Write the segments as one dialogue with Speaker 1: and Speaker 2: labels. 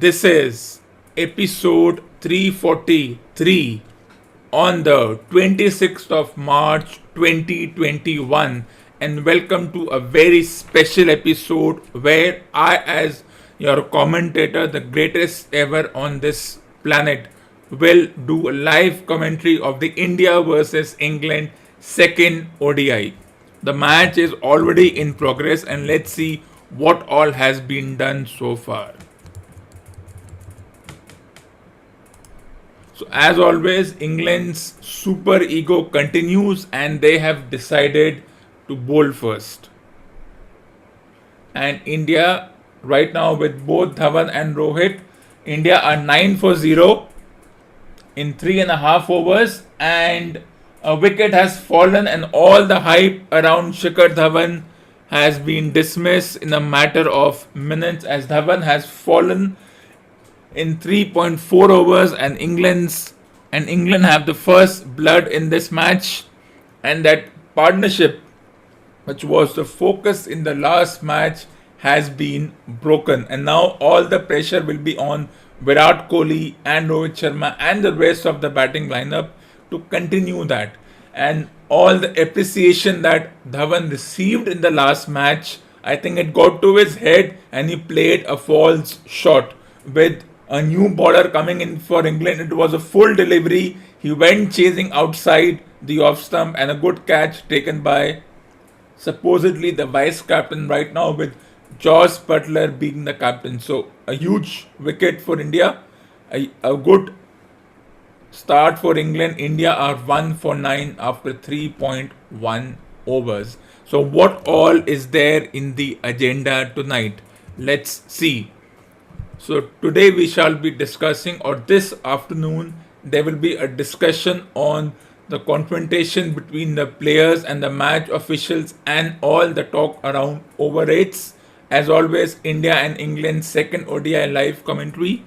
Speaker 1: This is episode 343 on the 26th of March 2021, and welcome to a very special episode where I, as your commentator, the greatest ever on this planet, will do a live commentary of the India versus England second ODI. The match is already in progress, and let's see what all has been done so far. So as always, England's super ego continues and they have decided to bowl first. And India right now with both Dhawan and Rohit, India are 9 for 0 in 3.5 overs, and a wicket has fallen and all the hype around Shikhar Dhawan has been dismissed in a matter of minutes as Dhawan has fallen in 3.4 overs, and England have the first blood in this match, and that partnership which was the focus in the last match has been broken, and now all the pressure will be on Virat Kohli and Rohit Sharma and the rest of the batting lineup to continue that. And all the appreciation that Dhawan received in the last match, I think it got to his head and he played a false shot with a new bowler coming in for England. It was a full delivery. He went chasing outside the off stump and a good catch taken by supposedly the vice captain right now, with Josh Butler being the captain. So a huge wicket for India, a good start for England. India are 1 for 9 after 3.1 overs. So what all is there in the agenda tonight? Let's see. So today we shall be discussing, or this afternoon there will be a discussion on the confrontation between the players and the match officials and all the talk around over rates. As always, India and England second ODI live commentary,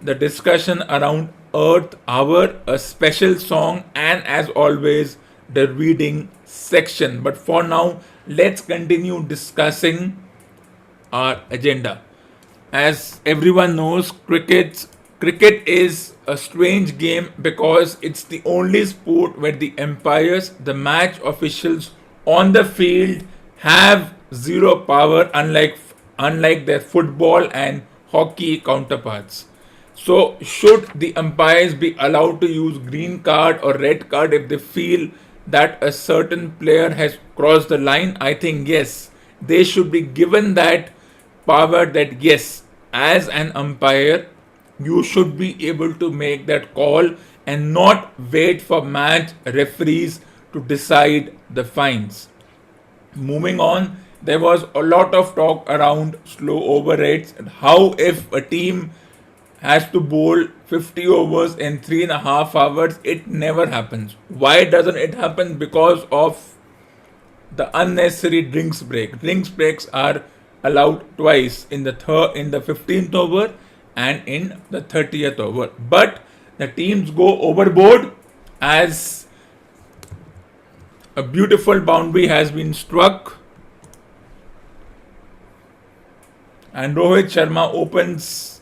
Speaker 1: the discussion around Earth Hour, a special song, and as always the reading section. But for now, let's continue discussing our agenda. As everyone knows, cricket is a strange game because it's the only sport where the umpires, the match officials on the field, have zero power, unlike their football and hockey counterparts. So should the umpires be allowed to use green card or red card if they feel that a certain player has crossed the line? I think yes, they should be given that power, that yes, as an umpire you should be able to make that call and not wait for match referees to decide the fines. Moving on, there was a lot of talk around slow over rates and how if a team has to bowl 50 overs in 3.5 hours, it never happens. Why doesn't it happen? Because of the unnecessary drinks break. Drinks breaks are allowed twice, in the 15th over and in the 30th over. But the teams go overboard as a beautiful boundary has been struck and Rohit Sharma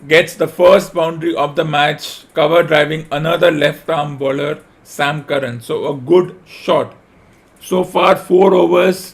Speaker 1: gets the first boundary of the match, cover driving another left arm bowler, Sam Curran. So a good shot. So far 4 overs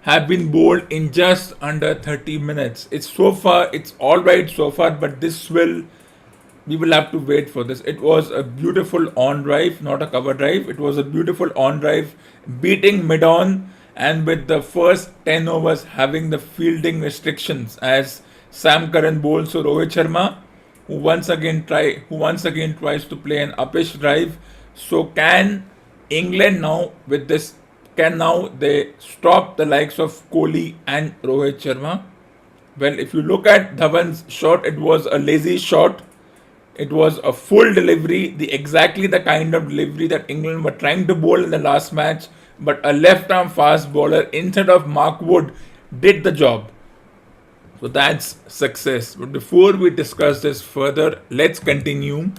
Speaker 1: have been bowled in just under 30 minutes. It's alright so far, but we will have to wait for this. It was a beautiful on drive, not a cover drive. It was a beautiful on drive, beating mid on, and with the first 10 overs having the fielding restrictions as Sam Curran bowls to Rohit Sharma, who once again tries to play an uppish drive. So can England now with this? Can now they stop the likes of Kohli and Rohit Sharma? Well, if you look at Dhawan's shot, it was a lazy shot. It was a full delivery, exactly the kind of delivery that England were trying to bowl in the last match. But a left-arm fast bowler instead of Mark Wood did the job. So that's success. But before we discuss this further, let's continue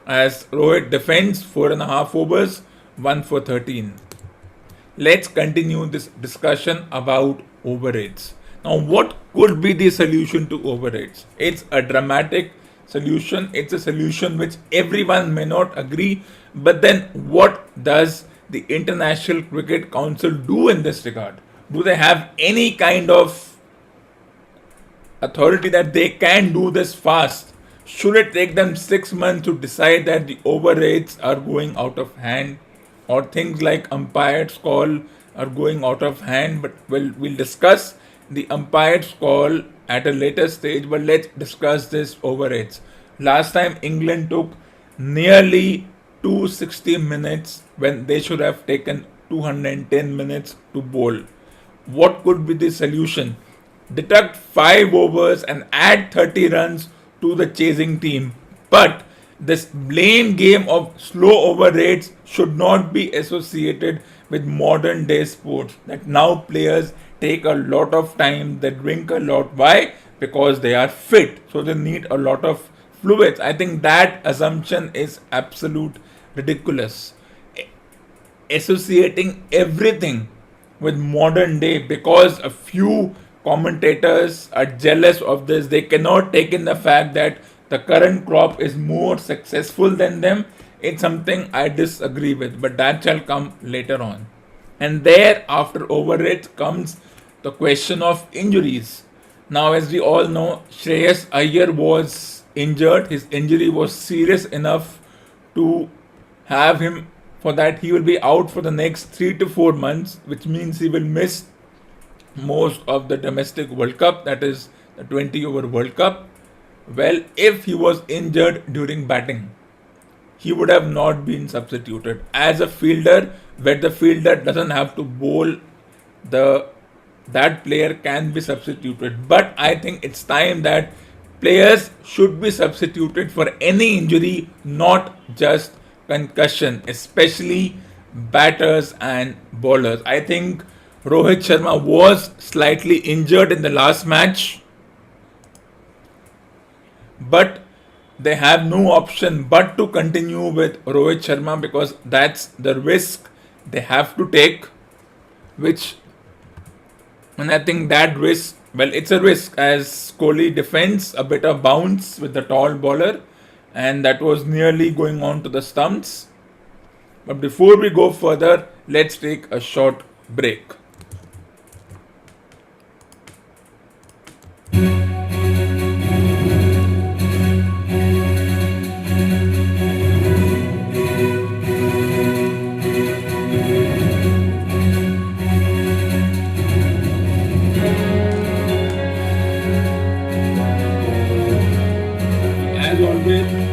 Speaker 1: as Rohit defends 4.5 overs, 1 for 13. Let's continue this discussion about over rates. Now, what could be the solution to overrates? It's a dramatic solution. It's a solution which everyone may not agree. But then, what does the International Cricket Council do in this regard? Do they have any kind of authority that they can do this fast? Should it take them 6 months to decide that the overrates are going out of hand, or things like umpire's call are going out of hand? But we'll discuss the umpire's call at a later stage. But let's discuss this overrates. Last time England took nearly 260 minutes when they should have taken 210 minutes to bowl. What could be the solution? Deduct 5 overs and add 30 runs to the chasing team. But this blame game of slow over rates should not be associated with modern day sports. That now players take a lot of time, they drink a lot. Why? Because they are fit, so they need a lot of fluids. I think that assumption is absolute ridiculous. Associating everything with modern day because a few commentators are jealous of this. They cannot take in the fact that the current crop is more successful than them. It's something I disagree with, but that shall come later on. And there, after overrates, comes the question of injuries. Now, as we all know, Shreyas Iyer was injured. His injury was serious enough to have him, for that he will be out for the next 3 to 4 months, which means he will miss most of the domestic World Cup, that is the 20 over World Cup. Well, if he was injured during batting, he would have not been substituted. As a fielder, where the fielder doesn't have to bowl, that player can be substituted. But I think it's time that players should be substituted for any injury, not just concussion, especially batters and bowlers. I think Rohit Sharma was slightly injured in the last match, but they have no option but to continue with Rohit Sharma because that's the risk they have to take. And I think that risk, well, it's a risk as Kohli defends a bit of bounce with the tall bowler, and that was nearly going on to the stumps. But before we go further, let's take a short break. As always,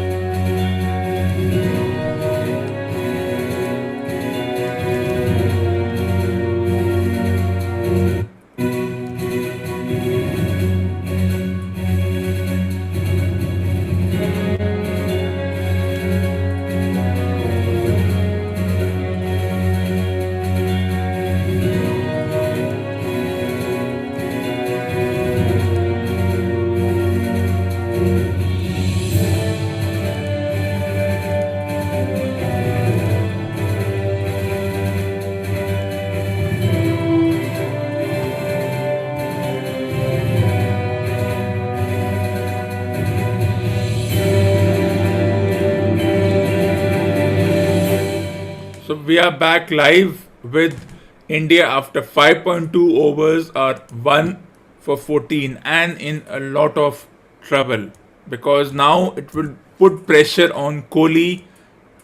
Speaker 1: so we are back live with India after 5.2 overs are 1 for 14 and in a lot of trouble because now it will put pressure on Kohli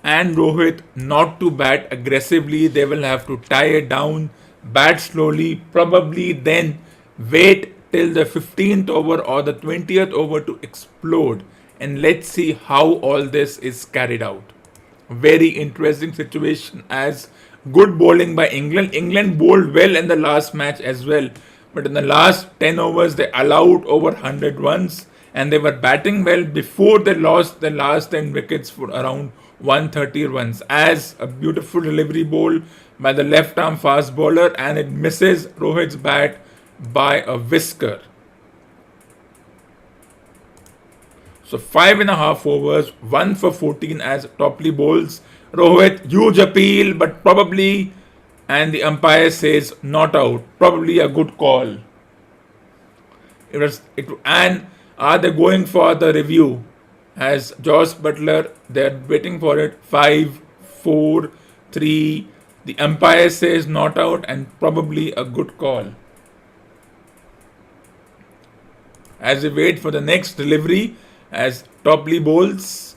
Speaker 1: and Rohit not to bat aggressively. They will have to tie it down, bat slowly, probably then wait till the 15th over or the 20th over to explode. And let's see how all this is carried out. Very interesting situation as good bowling by England. England bowled well in the last match as well. But in the last 10 overs, they allowed over 100 runs and they were batting well before they lost the last 10 wickets for around 130 runs. As a beautiful delivery ball by the left arm fast bowler and it misses Rohit's bat by a whisker. So 5.5 overs, 1 for 14 as Topley bowls. Rohit, huge appeal, but probably, and the umpire says not out. Probably a good call. And are they going for the review? As Josh Butler, they're waiting for it. 5, 4, 3. The umpire says not out, and probably a good call. As we wait for the next delivery, as Topley bowls.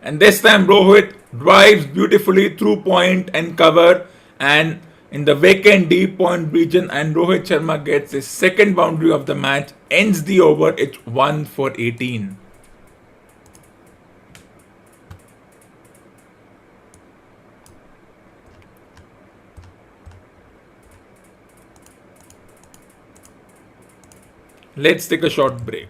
Speaker 1: And this time Rohit drives beautifully through point and cover, and in the vacant deep point region, and Rohit Sharma gets his second boundary of the match, ends the over. It's 1 for 18. Let's take a short break.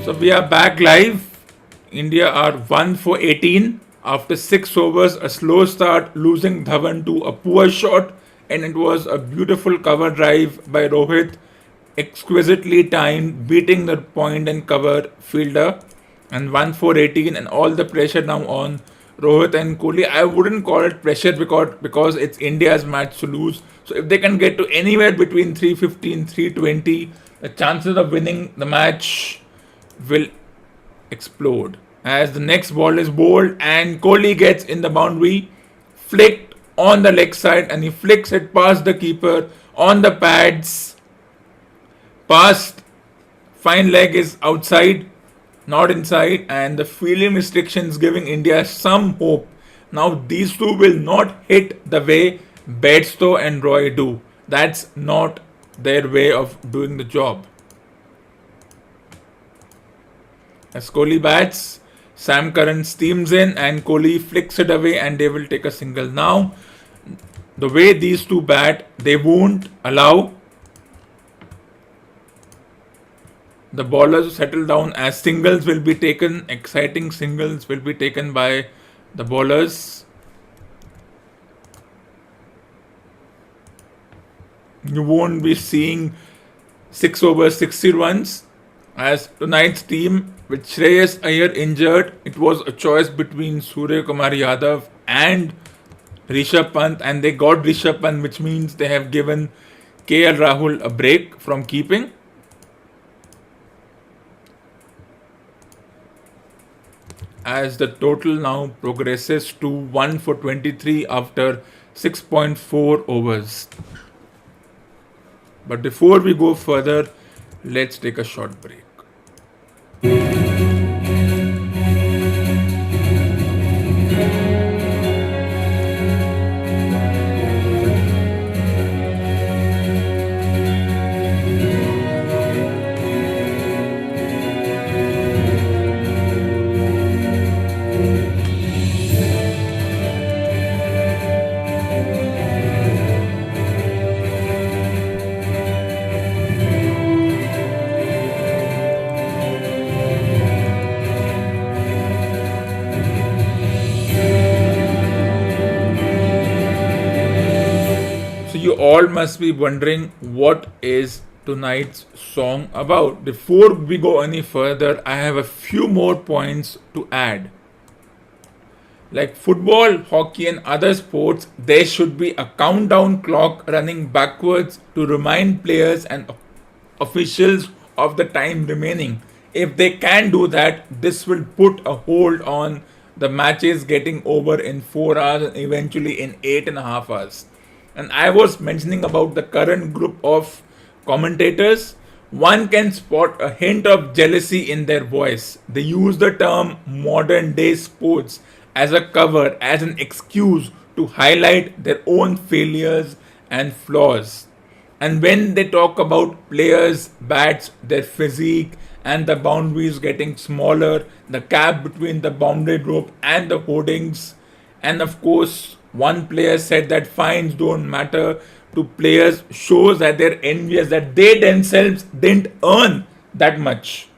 Speaker 1: So we are back live. India are 1 for 18 after 6 overs, a slow start, losing Dhawan to a poor shot, and it was a beautiful cover drive by Rohit, exquisitely timed, beating the point and cover fielder, and 1 for 18, and all the pressure now on Rohit and Kohli. I wouldn't call it pressure because it's India's match to lose. So if they can get to anywhere between 315, 320, the chances of winning the match will explode. As the next ball is bowled and Kohli gets in the boundary, flicked on the leg side, and he flicks it past the keeper on the pads. Past fine leg is outside, not inside, and the fielding restrictions giving India some hope. Now these two will not hit the way Bairstow and Roy do. That's not their way of doing the job. As Kohli bats, Sam Curran steams in and Kohli flicks it away, and they will take a single. Now, the way these two bat, they won't allow the bowlers to settle down, as singles will be taken, exciting singles will be taken by the bowlers. You won't be seeing 6 overs, 60 runs. As tonight's team, with Shreyas Iyer injured, it was a choice between Surya Kumar Yadav and Rishabh Pant, and they got Rishabh Pant, which means they have given KL Rahul a break from keeping. As the total now progresses to 1 for 23 after 6.4 overs. But before we go further, let's take a short break. You all must be wondering what is tonight's song about. Before we go any further, I have a few more points to add. Like football, hockey and other sports, there should be a countdown clock running backwards to remind players and officials of the time remaining. If they can do that, this will put a hold on the matches getting over in 4 hours and eventually in 8.5 hours. And I was mentioning about the current group of commentators. One can spot a hint of jealousy in their voice. They use the term modern day sports as a cover, as an excuse to highlight their own failures and flaws. And when they talk about players, bats, their physique, and the boundaries getting smaller, the gap between the boundary rope and the hoardings, and of course, one player said that fines don't matter to players, shows that they're envious that they themselves didn't earn that much.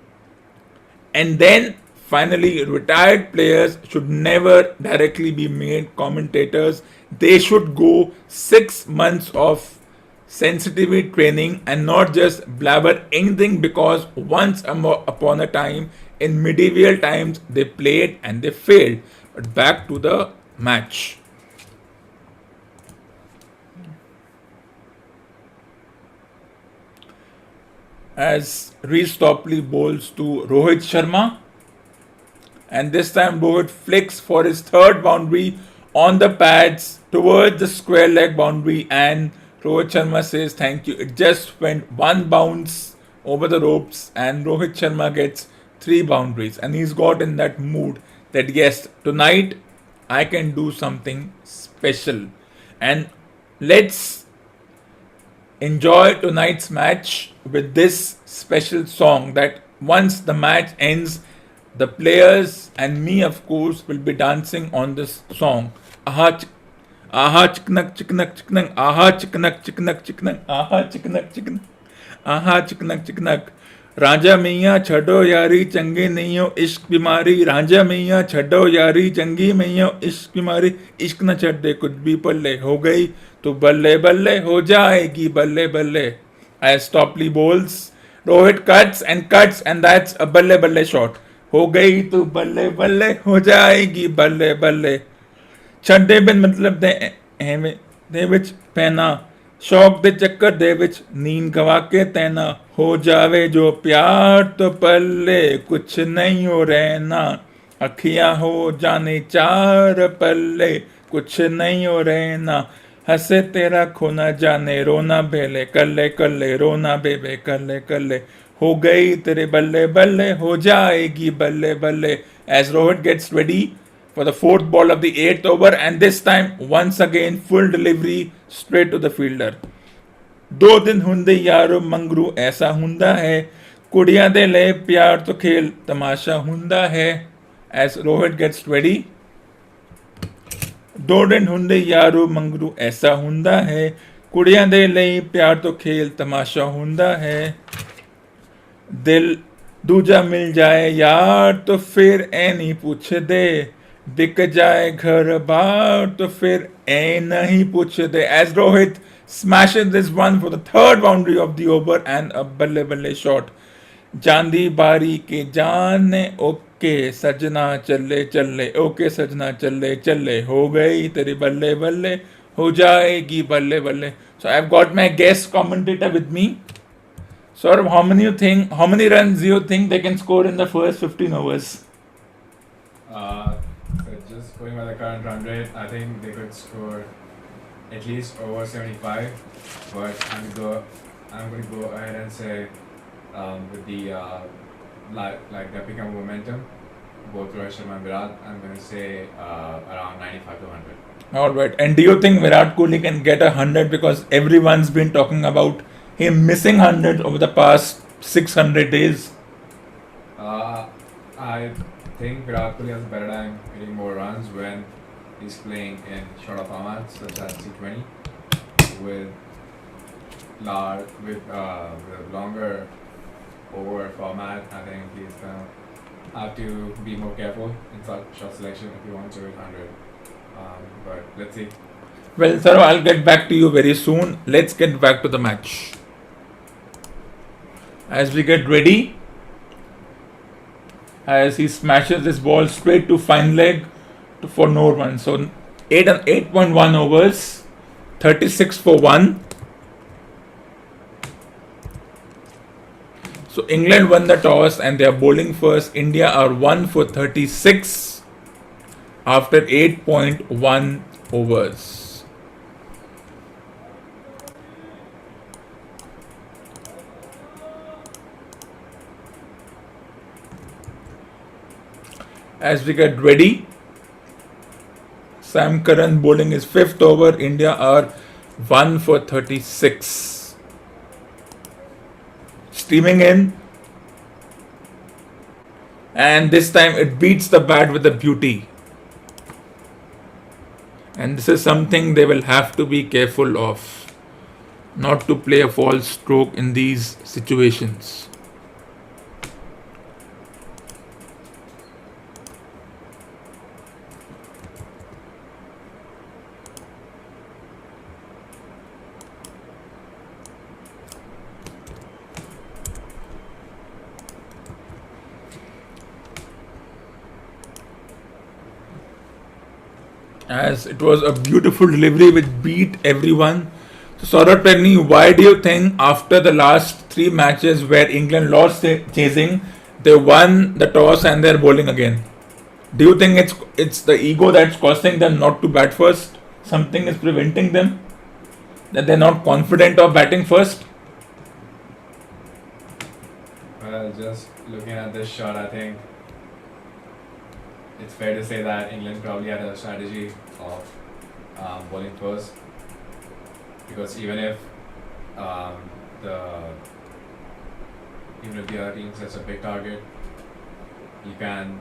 Speaker 1: And then finally, retired players should never directly be made commentators. They should go 6 months of sensitivity training and not just blabber anything, because once upon a time in medieval times they played and they failed. But back to the match. As Reese Topley bowls to Rohit Sharma, and this time Rohit flicks for his third boundary on the pads towards the square leg boundary, and Rohit Sharma says thank you. It just went one bounce over the ropes and Rohit Sharma gets 3 boundaries, and he's got in that mood that yes, tonight I can do something special. And let's enjoy tonight's match with this special song that once the match ends, the players and me, of course, will be dancing on this song. Aha, aha, chiknak, chiknak, chiknak, aha, chiknak, chiknak, chiknak, aha, chiknak, chiknak, aha, chiknak, chiknak. राजा मैया छड़ो यारी चंगी नहीं हो इश्क बीमारी, राजा मैया छड़ो यारी चंगी नहीं हो इश्क बीमारी, इश्क न छड़ दे कुछ भी पल्ले, हो गई तो बल्ले बल्ले हो जाएगी बल्ले बल्ले. As Topley bowls, Rohit cuts and that's a balle balle shot. हो गई तो बल्ले बल्ले हो जाएगी बल्ले बल्ले. ਛੱਡੇ ਬਿਨ ਮਤਲਬ ਦੇ ਐਵੇਂ ਦੇ ਵਿੱਚ ਪੈਣਾ, ਸ਼ੌਕ ਦੇ ਚੱਕਰ ਦੇ ਵਿੱਚ ਨੀਂਦ ਗਵਾ ਕੇ ਤੈਨਾ, ਹੋ ਜਾਵੇ ਜੋ ਪਿਆਰ ਤੋਂ ਪੱਲੇ ਕੁਛ ਨਹੀਂ ਹੋ ਰਹਿਣਾ, ਅੱਖੀਆਂ ਹੋ ਜਾਣੇ ਚਾਰ ਪੱਲੇ कुछ नहीं हो रहना, हंसे तेरा खोना जाने रोना बेले कल्ले कल्ले रोना बेबे कल्ले कल्ले, हो गई तेरे बल्ले बल्ले हो जाएगी बल्ले बल्ले. As Rohit gets ready for the 4th ball of the 8th over, and this time once again full delivery straight to the fielder. 2 दिन ਹੁੰਦੇ ਯਾਰੋ ਮੰਗਰੂ ਐਸਾ ਹੁੰਦਾ ਹੈ, ਕੁੜੀਆਂ ਦੇ ਲਈ ਪਿਆਰ ਤੋਂ ਖੇਲ ਤਮਾਸ਼ਾ ਹੁੰਦਾ ਹੈ. As Rohit gets ready, 2 दिन ਹੁੰਦੇ ਯਾਰੋ ਮੰਗਰੂ ਐਸਾ ਹੁੰਦਾ ਹੈ, ਕੁੜੀਆਂ ਦੇ ਲਈ ਪਿਆਰ ਤੋਂ ਖੇਲ ਤਮਾਸ਼ਾ ਹੁੰਦਾ ਹੈ. ਦਿਲ ਦੂਜਾ ਮਿਲ ਜਾਏ ਯਾਰ तो फिर ऐ नहीं पूछदे, बिक जाए घर बार तो फिर ऐ नहीं पूछदे. As Rohit smashes this one for the 3rd boundary of the over and a balle balle shot. चांदी बारी के जान ओके सजना चले चले, ओके सजना चले चले, हो गई तेरी बल्ले बल्ले हो जाएगी बल्ले बल्ले. So I've got my guest commentator with me. Sir, how many runs do you think they can score in the first 15 overs?
Speaker 2: Just going by the current run rate, I think they could score at least over 75. But I'm going to go ahead and say with the like they're picking up momentum, both Rohit Sharma and Virat, I'm going to say around 95 to 100.
Speaker 1: All right. And do you think Virat Kohli can get 100? Because everyone's been talking about him missing 100 over the past 600 days.
Speaker 2: I think Virat Kohli has a better time hitting more runs when he's playing in shorter formats such as T20 with longer over format. I think he's gonna have to be more careful in such shot selection if he wants to hit 100. But let's see.
Speaker 1: Well, sir, I'll get back to you very soon. Let's get back to the match. As we get ready, as he smashes this ball straight to fine leg for no run. So 8.1 overs, 36 for 1. So England won the toss and they are bowling first. India are 1 for 36 after 8.1 overs. As we get ready, Sam Curran bowling his 5th over. India are 1 for 36. Streaming in, and this time it beats the bat with a beauty. And this is something they will have to be careful of, not to play a false stroke in these situations. As it was a beautiful delivery which beat everyone. So Saurabh, tell me, why do you think after the last 3 matches where England lost chasing, they won the toss and they're bowling again? Do you think it's the ego that's causing them not to bat first? Something is preventing them? That they're not confident of batting first?
Speaker 2: Well, just looking at this shot, I think it's fair to say that England probably had a strategy of bowling first, because even if the other team sets a big target, you can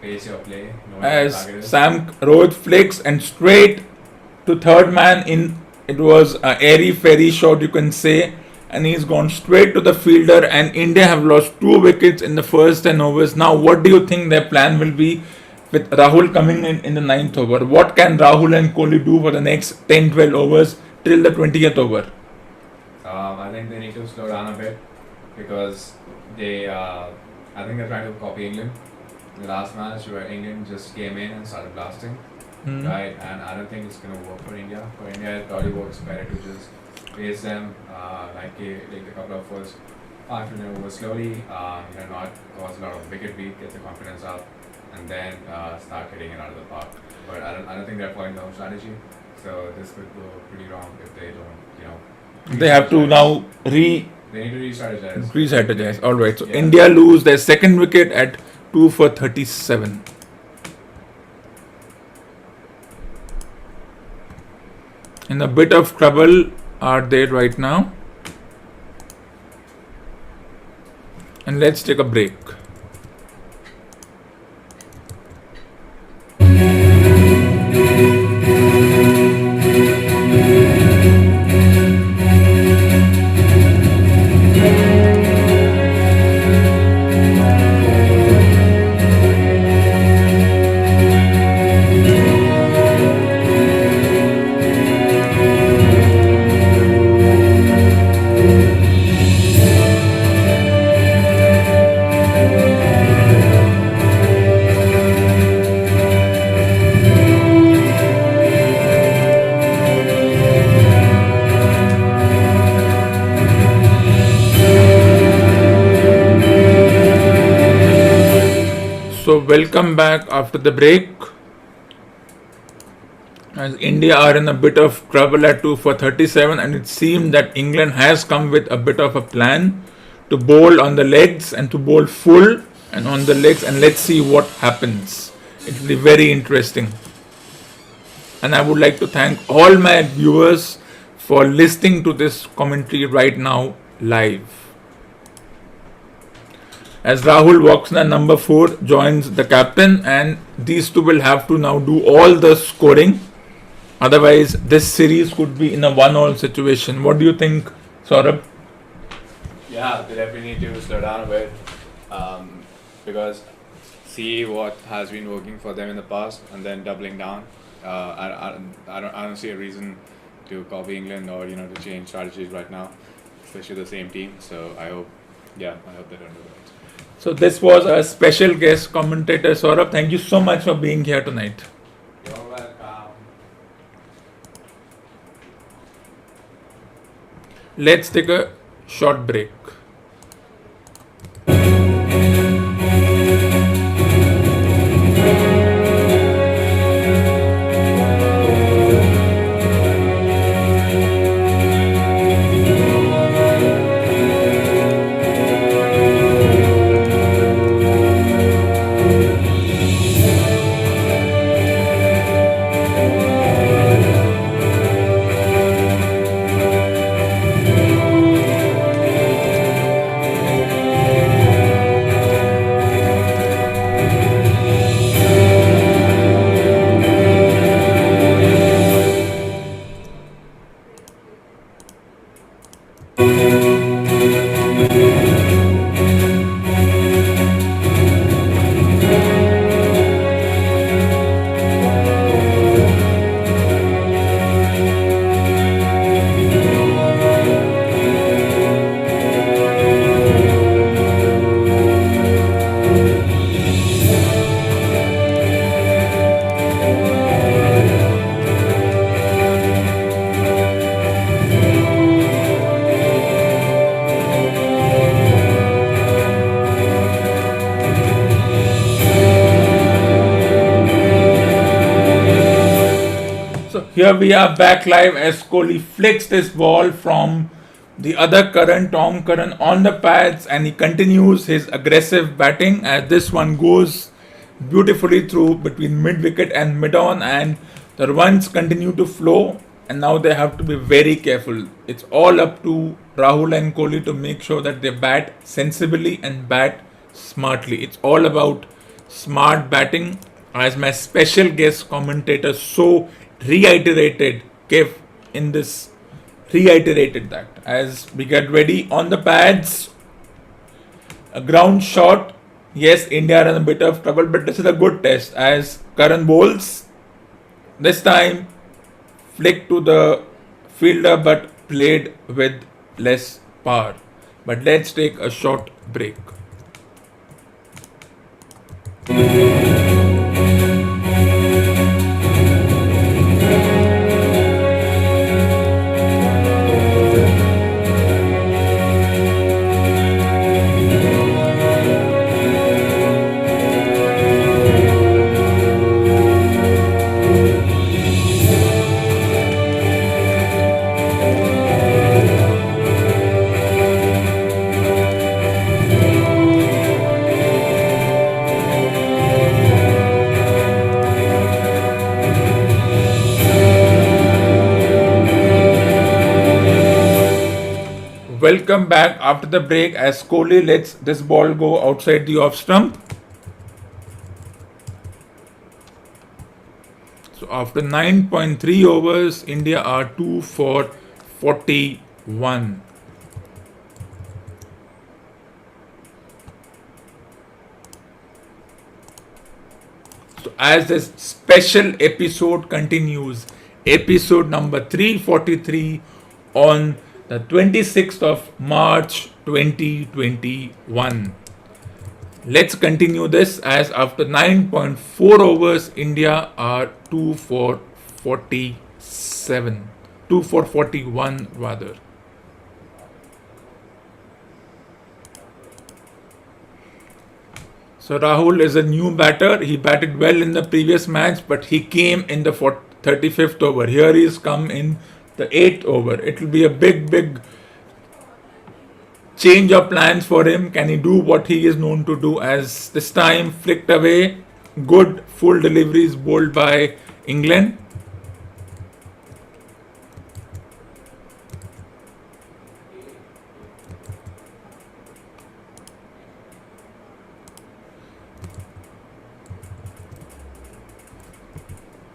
Speaker 2: pace your play.
Speaker 1: As Sam Roach flicks and straight to third man in, it was an airy fairy shot, you can say, and he's gone straight to the fielder, and India have lost 2 wickets in the first 10 overs. Now what do you think their plan will be with Rahul coming in the 9th over? What can Rahul and Kohli do for the next 10-12 overs till the 20th over?
Speaker 2: I think they need to slow down a bit, because I think they're trying to copy England. The last match where England just came in and started blasting, right? And I don't think it's going to work for India. For India, it probably works better to just pace them, take a couple of first 5 overs slowly, not cause a lot of wicket beat, get the confidence up, and then start hitting it out of the park. But I don't think they're following their own strategy, so this could go pretty wrong if they don't,
Speaker 1: They have to now
Speaker 2: They need to re-strategize.
Speaker 1: re-strategize. Alright, so India lose their second wicket at 2 for 37. In a bit of trouble are they right now. And let's take a break. So welcome back after the break. As India are in a bit of trouble at 2 for 37, and it seemed that England has come with a bit of a plan to bowl on the legs and to bowl full and on the legs, and let's see what happens. It will be very interesting. And I would like to thank all my viewers for listening to this commentary right now live. As Rahul walks in at number 4, joins the captain, and these two will have to now do all the scoring. Otherwise, this series could be in a 1-all situation. What do you think, Saurabh?
Speaker 2: Yeah, they definitely need to slow down a bit, because see what has been working for them in the past and then doubling down. I don't see a reason to copy England or to change strategies right now, especially the same team. So I hope they don't do that.
Speaker 1: So this was a special guest commentator, Saurabh. Thank you so much for being here tonight.
Speaker 2: You're welcome.
Speaker 1: Let's take a short break. Here we are back live as Kohli flicks this ball from the other Karan, Tom Karan, on the pads, and he continues his aggressive batting as this one goes beautifully through between mid wicket and mid on, and the runs continue to flow. And now they have to be very careful. It's all up to Rahul and Kohli to make sure that they bat sensibly and bat smartly. It's all about smart batting, as my special guest commentator so reiterated, Kev, in this reiterated that as we get ready on the pads. A ground shot. Yes, India are in a bit of trouble, but this is a good test as Karan bowls. This time flick to the fielder but played with less power. But let's take a short break. Welcome back after the break as Kohli lets this ball go outside the off stump. So after 9.3 overs, India are 2 for 41. So as this special episode continues, episode number 343 on the 26th of March 2021. Let's continue this as after 9.4 overs, India are 2 for 47. 2 for 41 rather. So Rahul is a new batter. He batted well in the previous match, but he came in the 35th over. Here he's come in the 8th over. It will be a big change of plans for him. Can he do what he is known to do? As this time flicked away. Good full deliveries bowled by England.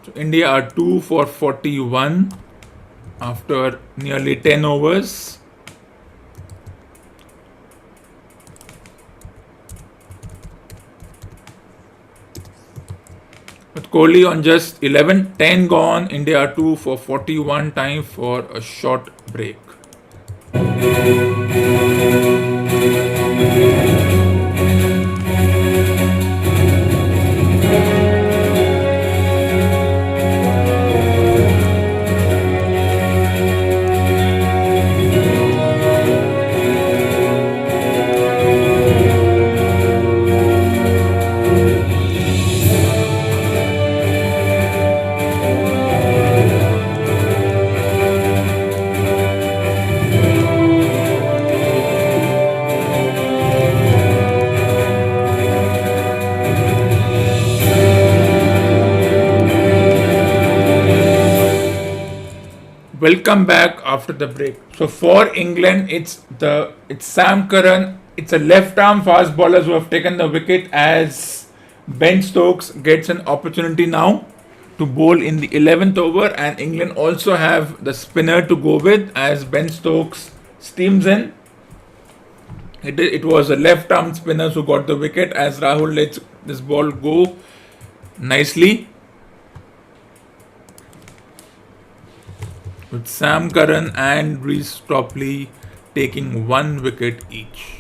Speaker 1: So India are 2 for 41 after nearly 10 overs. But Kohli on just 11, 10 gone. India are 2 for 41. Time for a short break. Welcome back after the break. So for England, it's Sam Curran. It's a left-arm fast bowlers who have taken the wicket as Ben Stokes gets an opportunity now to bowl in the 11th over, and England also have the spinner to go with as Ben Stokes steams in. It was a left-arm spinner who got the wicket as Rahul lets this ball go nicely. With Sam Curran and Reece Topley taking 1 wicket each.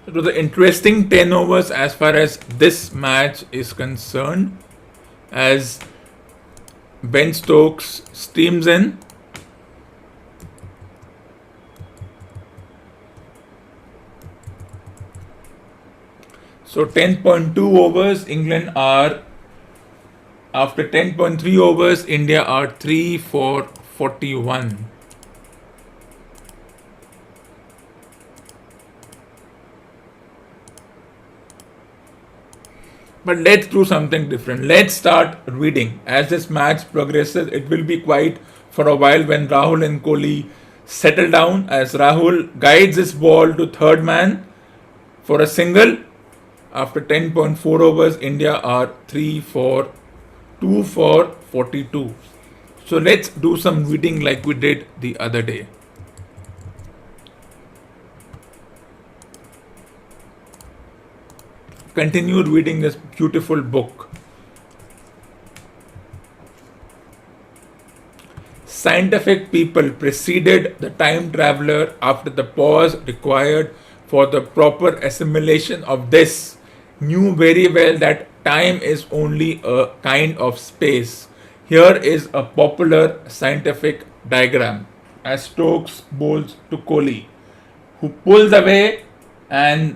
Speaker 1: It was an interesting 10 overs as far as this match is concerned, as Ben Stokes steams in. So 10.2 overs, England are, after 10.3 overs, India are 3 for 41. But let's do something different. Let's start reading. As this match progresses, it will be quiet for a while when Rahul and Kohli settle down, as Rahul guides his ball to third man for a single. After 10.4 overs, India are 2 for 42. So let's do some reading like we did the other day. Continue reading this beautiful book. Scientific people preceded the time traveler after the pause required for the proper assimilation of this, knew very well that time is only a kind of space. Here is a popular scientific diagram. As Stokes bowls to Kohli, who pulls away and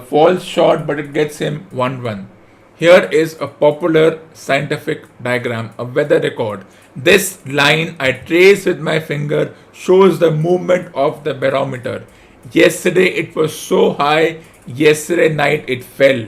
Speaker 1: falls short, but it gets him 1-1. Here is a popular scientific diagram, a weather record. This line I trace with my finger shows the movement of the barometer. Yesterday it was so high, yesterday night it fell.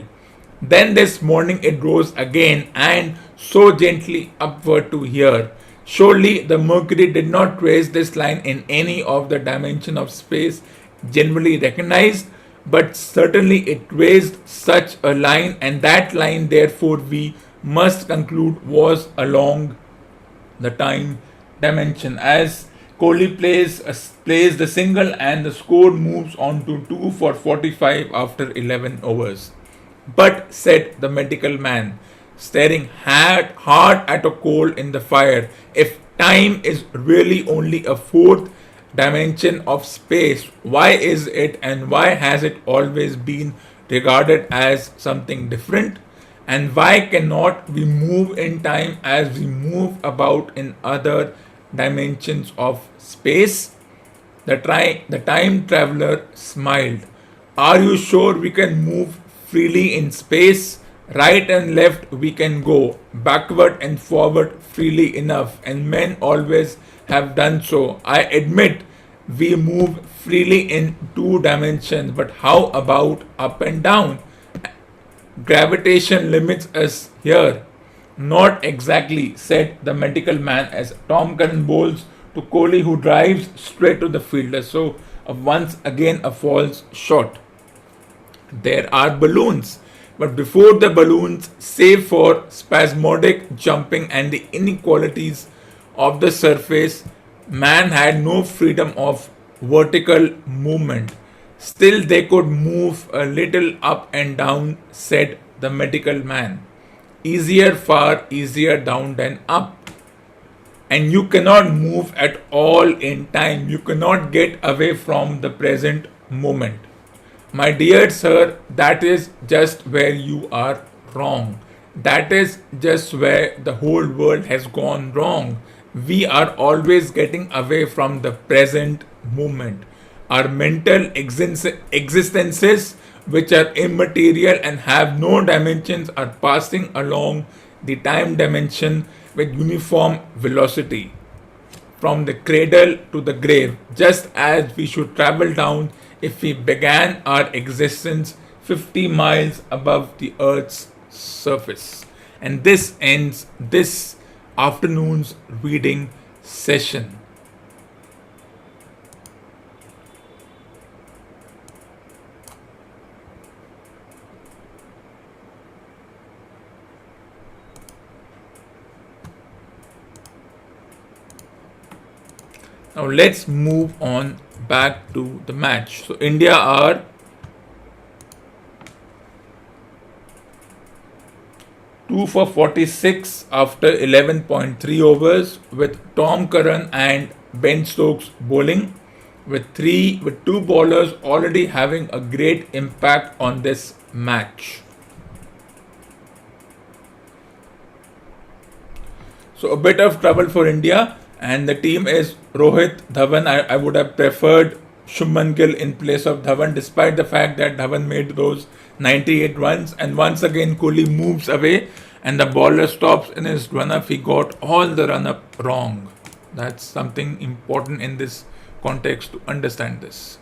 Speaker 1: Then this morning it rose again and so gently upward to here. Surely the mercury did not trace this line in any of the dimension of space generally recognized, but certainly it traced such a line, and that line therefore we must conclude was along the time dimension. As Kohli plays the single and the score moves on to 2 for 45 after 11 overs. But, said the medical man, staring hard at a coal in the fire, if time is really only a fourth dimension of space, why is it and why has it always been regarded as something different? And why cannot we move in time as we move about in other dimensions of space? The time traveler smiled. Are you sure we can move freely in space? Right and left we can go, backward and forward freely enough, and men always have done so. I admit we move freely in two dimensions, but how about up and down? Gravitation limits us here. Not exactly, said the medical man, as Tom Curran bowls to Kohli, who drives straight to the fielder. So once again a false shot. There are balloons, but before the balloons, save for spasmodic jumping and the inequalities of the surface, man had no freedom of vertical movement. Still they could move a little up and down, said the medical man. Easier, far easier down than up. And you cannot move at all in time. You cannot get away from the present moment. My dear sir, that is just where you are wrong. That is just where the whole world has gone wrong. We are always getting away from the present moment. Our mental existences, which are immaterial and have no dimensions, are passing along the time dimension with uniform velocity, from the cradle to the grave, just as we should travel down if we began our existence 50 miles above the earth's surface. And this ends this afternoon's reading session. Now let's move on back to the match. So India are two for 46 after 11.3 overs, with Tom Curran and Ben Stokes bowling. with two bowlers already having a great impact on this match. So a bit of trouble for India, and the team is Rohit, Dhawan. I would have preferred Shubman Gill in place of Dhawan, despite the fact that Dhawan made those 98 runs. And once again, Kohli moves away, and the bowler stops in his run-up. He got all the run-up wrong. That's something important in this context to understand this.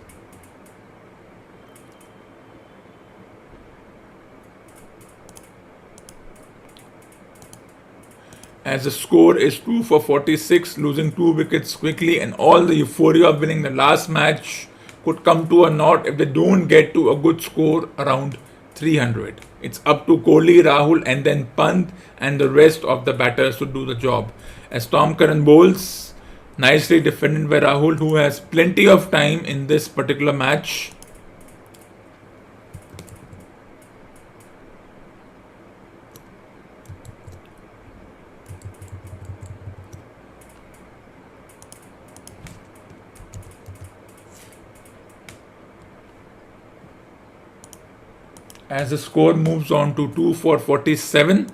Speaker 1: As the score is 2 for 46, losing 2 wickets quickly, and all the euphoria of winning the last match could come to a naught if they don't get to a good score around 300. It's up to Kohli, Rahul, and then Pant and the rest of the batters to do the job. As Tom Curran bowls, nicely defended by Rahul, who has plenty of time in this particular match. As the score moves on to 2 for 47.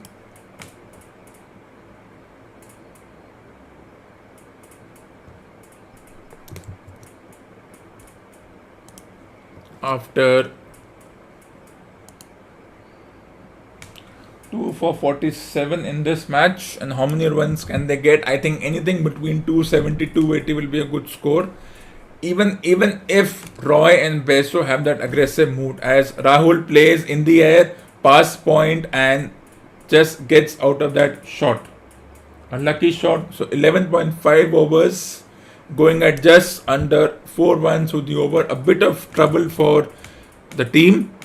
Speaker 1: After 2 for 47 in this match, and how many runs can they get? I think anything between 270 280 will be a good score. Even if Roy and Beso have that aggressive mood, as Rahul plays in the air, pass point, and just gets out of that shot. A lucky shot. So 11.5 overs, going at just under 4 runs to the over. A bit of trouble for the team.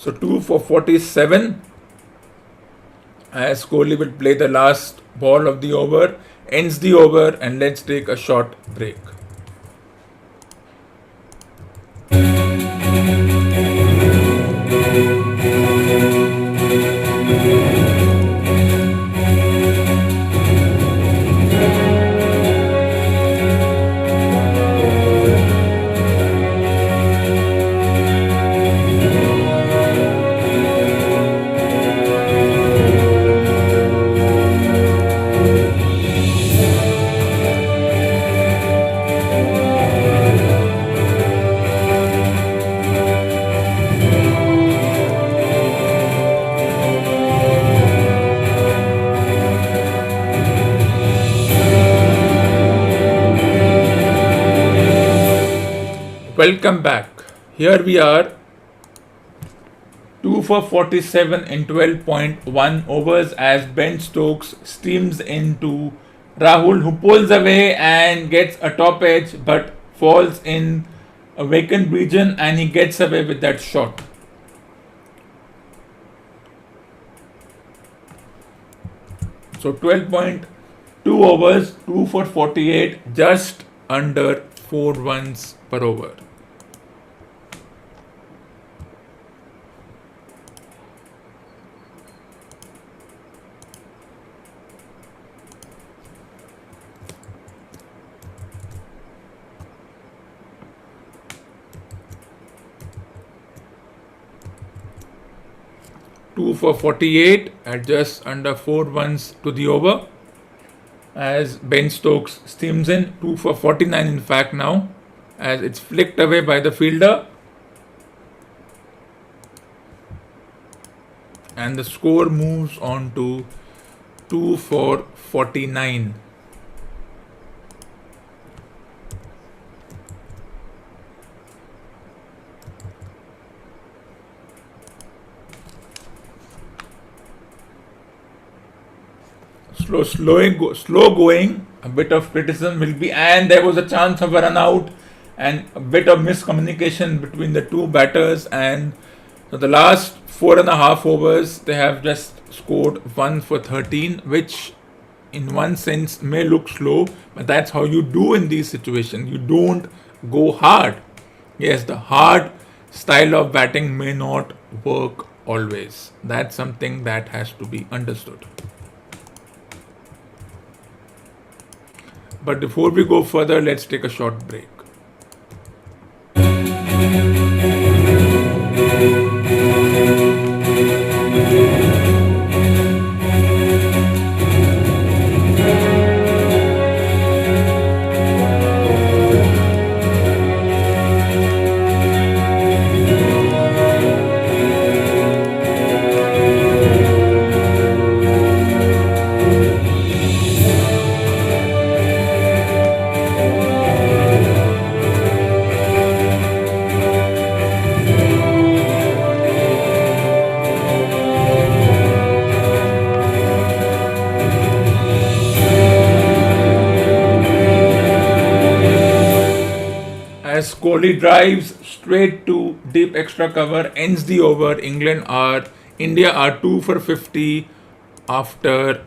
Speaker 1: So 2 for 47, as Kohli will play the last ball of the over, ends the over, and let's take a short break. Welcome back. Here we are, 2 for 47 in 12.1 overs, as Ben Stokes steams into Rahul, who pulls away and gets a top edge but falls in a vacant region, and he gets away with that shot. So 12.2 overs, 2 for 48, just under 4 runs per over. Two for 48 at just under 4 runs to the over, as Ben Stokes steams in. 2 for 49 in fact now, as it's flicked away by the fielder, and the score moves on to 2 for 49. Slow going, a bit of criticism will be, and there was a chance of a run out and a bit of miscommunication between the two batters, and so the last 4.5 overs they have just scored 1 for 13, which in one sense may look slow, but that's how you do in these situations. You don't go hard. Yes, the hard style of batting may not work always. That's something that has to be understood. But before we go further, let's take a short break. As Kohli drives straight to deep extra cover, ends the over. India are 2 for 50 after.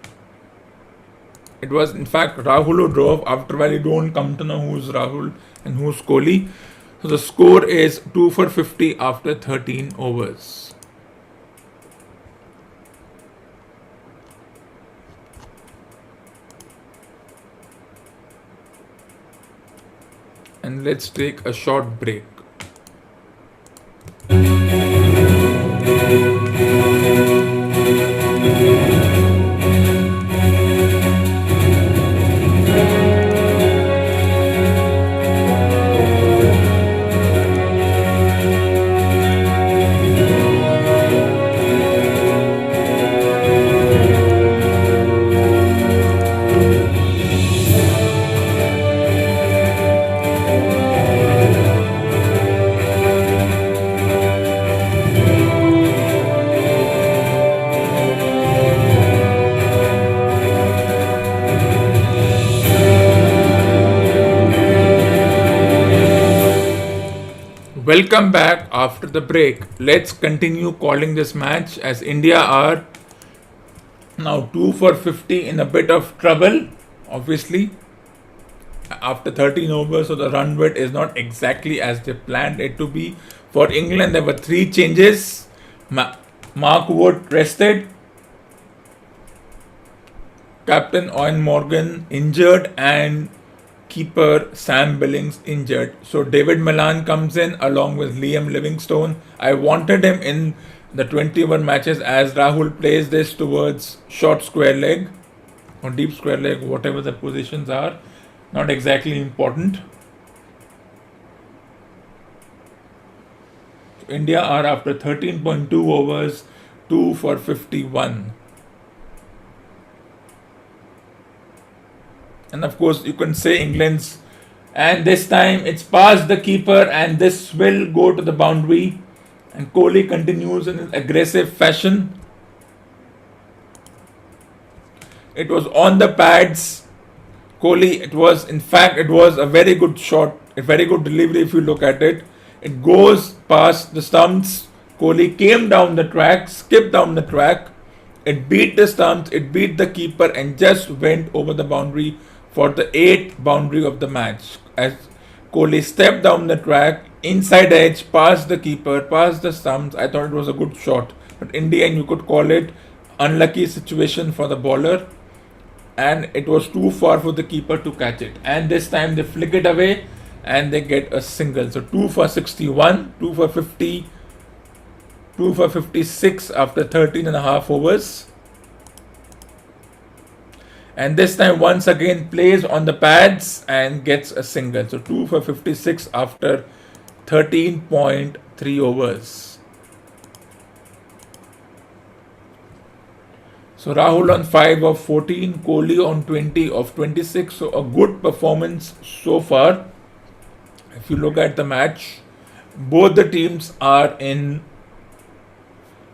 Speaker 1: It was in fact Rahul who drove. After a while, you don't come to know who's Rahul and who's Kohli. So the score is 2 for 50 after 13 overs. And let's take a short break. Welcome back after the break. Let's continue calling this match as India are now 2 for 50 in a bit of trouble, obviously. After 13 overs, so the run rate is not exactly as they planned it to be. For England, there were 3 changes. Mark Wood rested, Captain Owen Morgan injured, and keeper Sam Billings injured. So David Milan comes in along with Liam Livingstone. I wanted him in the 21 matches as Rahul plays this towards short square leg or deep square leg, whatever the positions are. Not exactly important. So India are after 13.2 overs, 2 for 51. And of course, you can say England's, and this time it's past the keeper, and this will go to the boundary. And Kohli continues in his aggressive fashion. It was on the pads. Kohli, it was a very good shot, a very good delivery if you look at it. It goes past the stumps. Kohli came down the track, skipped down the track. It beat the stumps, it beat the keeper, and just went over the boundary for the 8th boundary of the match. As Kohli stepped down the track, inside edge, past the keeper, past the stumps. I thought it was a good shot. But in the end, you could call it unlucky situation for the bowler. And it was too far for the keeper to catch it. And this time they flick it away and they get a single. So 2 for 61, 2 for 50, 2 for 56 after 13 and a half overs. And this time once again plays on the pads and gets a single. So 2 for 56 after 13.3 overs. So Rahul on 5 of 14, Kohli on 20 of 26. So a good performance so far. If you look at the match, both the teams are in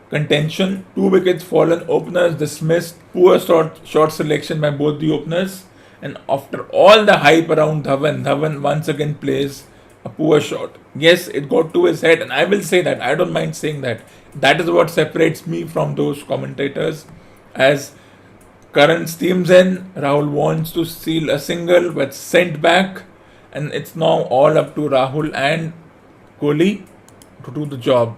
Speaker 1: contention. 2 wickets fallen, openers dismissed, poor short selection by both the openers. And after all the hype around Dhawan once again plays a poor shot. Yes, it got to his head, and I will say that. I don't mind saying that. That is what separates me from those commentators. As Karan steams in, Rahul wants to steal a single but sent back, and it's now all up to Rahul and Kohli to do the job.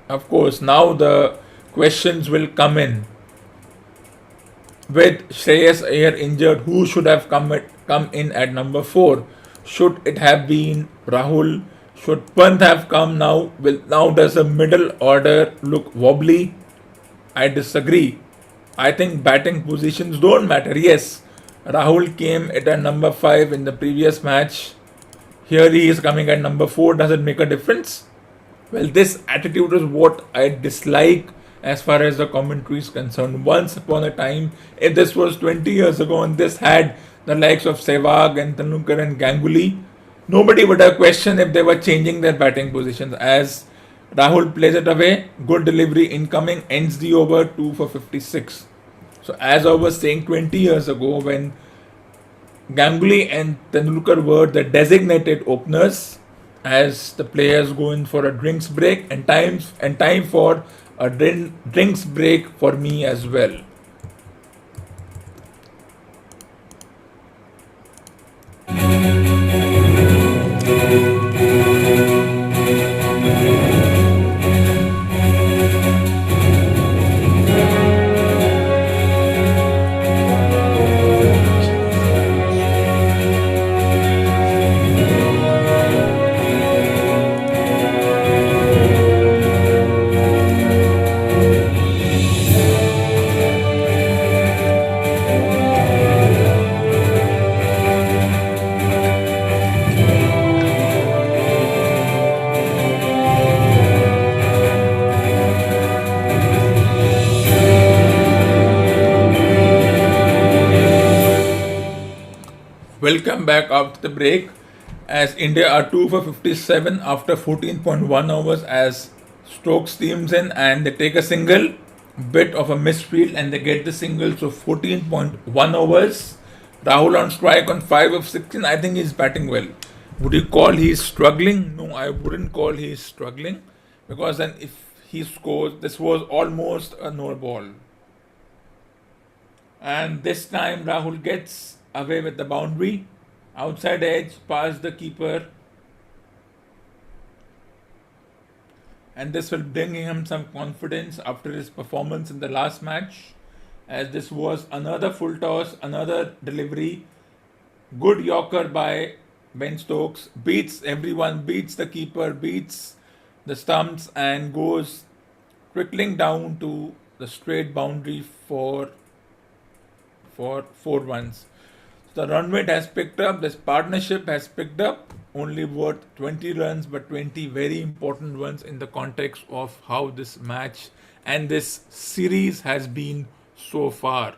Speaker 1: Of course, now the questions will come in. With Shreyas Iyer injured, who should have come in at number 4? Should it have been Rahul? Should Pant have come now? Now does the middle order look wobbly? I disagree. I think batting positions don't matter. Yes, Rahul came at a number 5 in the previous match. Here he is coming at number 4. Does it make a difference? Well, this attitude is what I dislike as far as the commentary is concerned. Once upon a time, if this was 20 years ago and this had the likes of Sehwag and Tendulkar and Ganguly, nobody would have questioned if they were changing their batting positions. As Rahul plays it away, good delivery incoming, ends the over 2 for 56. So as I was saying 20 years ago, when Ganguly and Tendulkar were the designated openers, as the players go in for a drinks break and time for a drinks break for me as well. Welcome back after the break, as India are 2 for 57 after 14.1 overs, as Stokes teams in and they take a single, bit of a misfield and they get the single. So 14.1 overs. Rahul on strike on 5 of 16. I think he's batting well. Would you call he's struggling? No, I wouldn't call he's struggling, because then if he scores, this was almost a no ball. And this time Rahul gets away with the boundary, outside edge, past the keeper, and this will bring him some confidence after his performance in the last match, as this was another full toss, another delivery, good yorker by Ben Stokes, beats everyone, beats the keeper, beats the stumps, and goes trickling down to the straight boundary for 4 runs. The run rate has picked up, this partnership has picked up, only worth 20 runs, but 20 very important runs in the context of how this match and this series has been so far.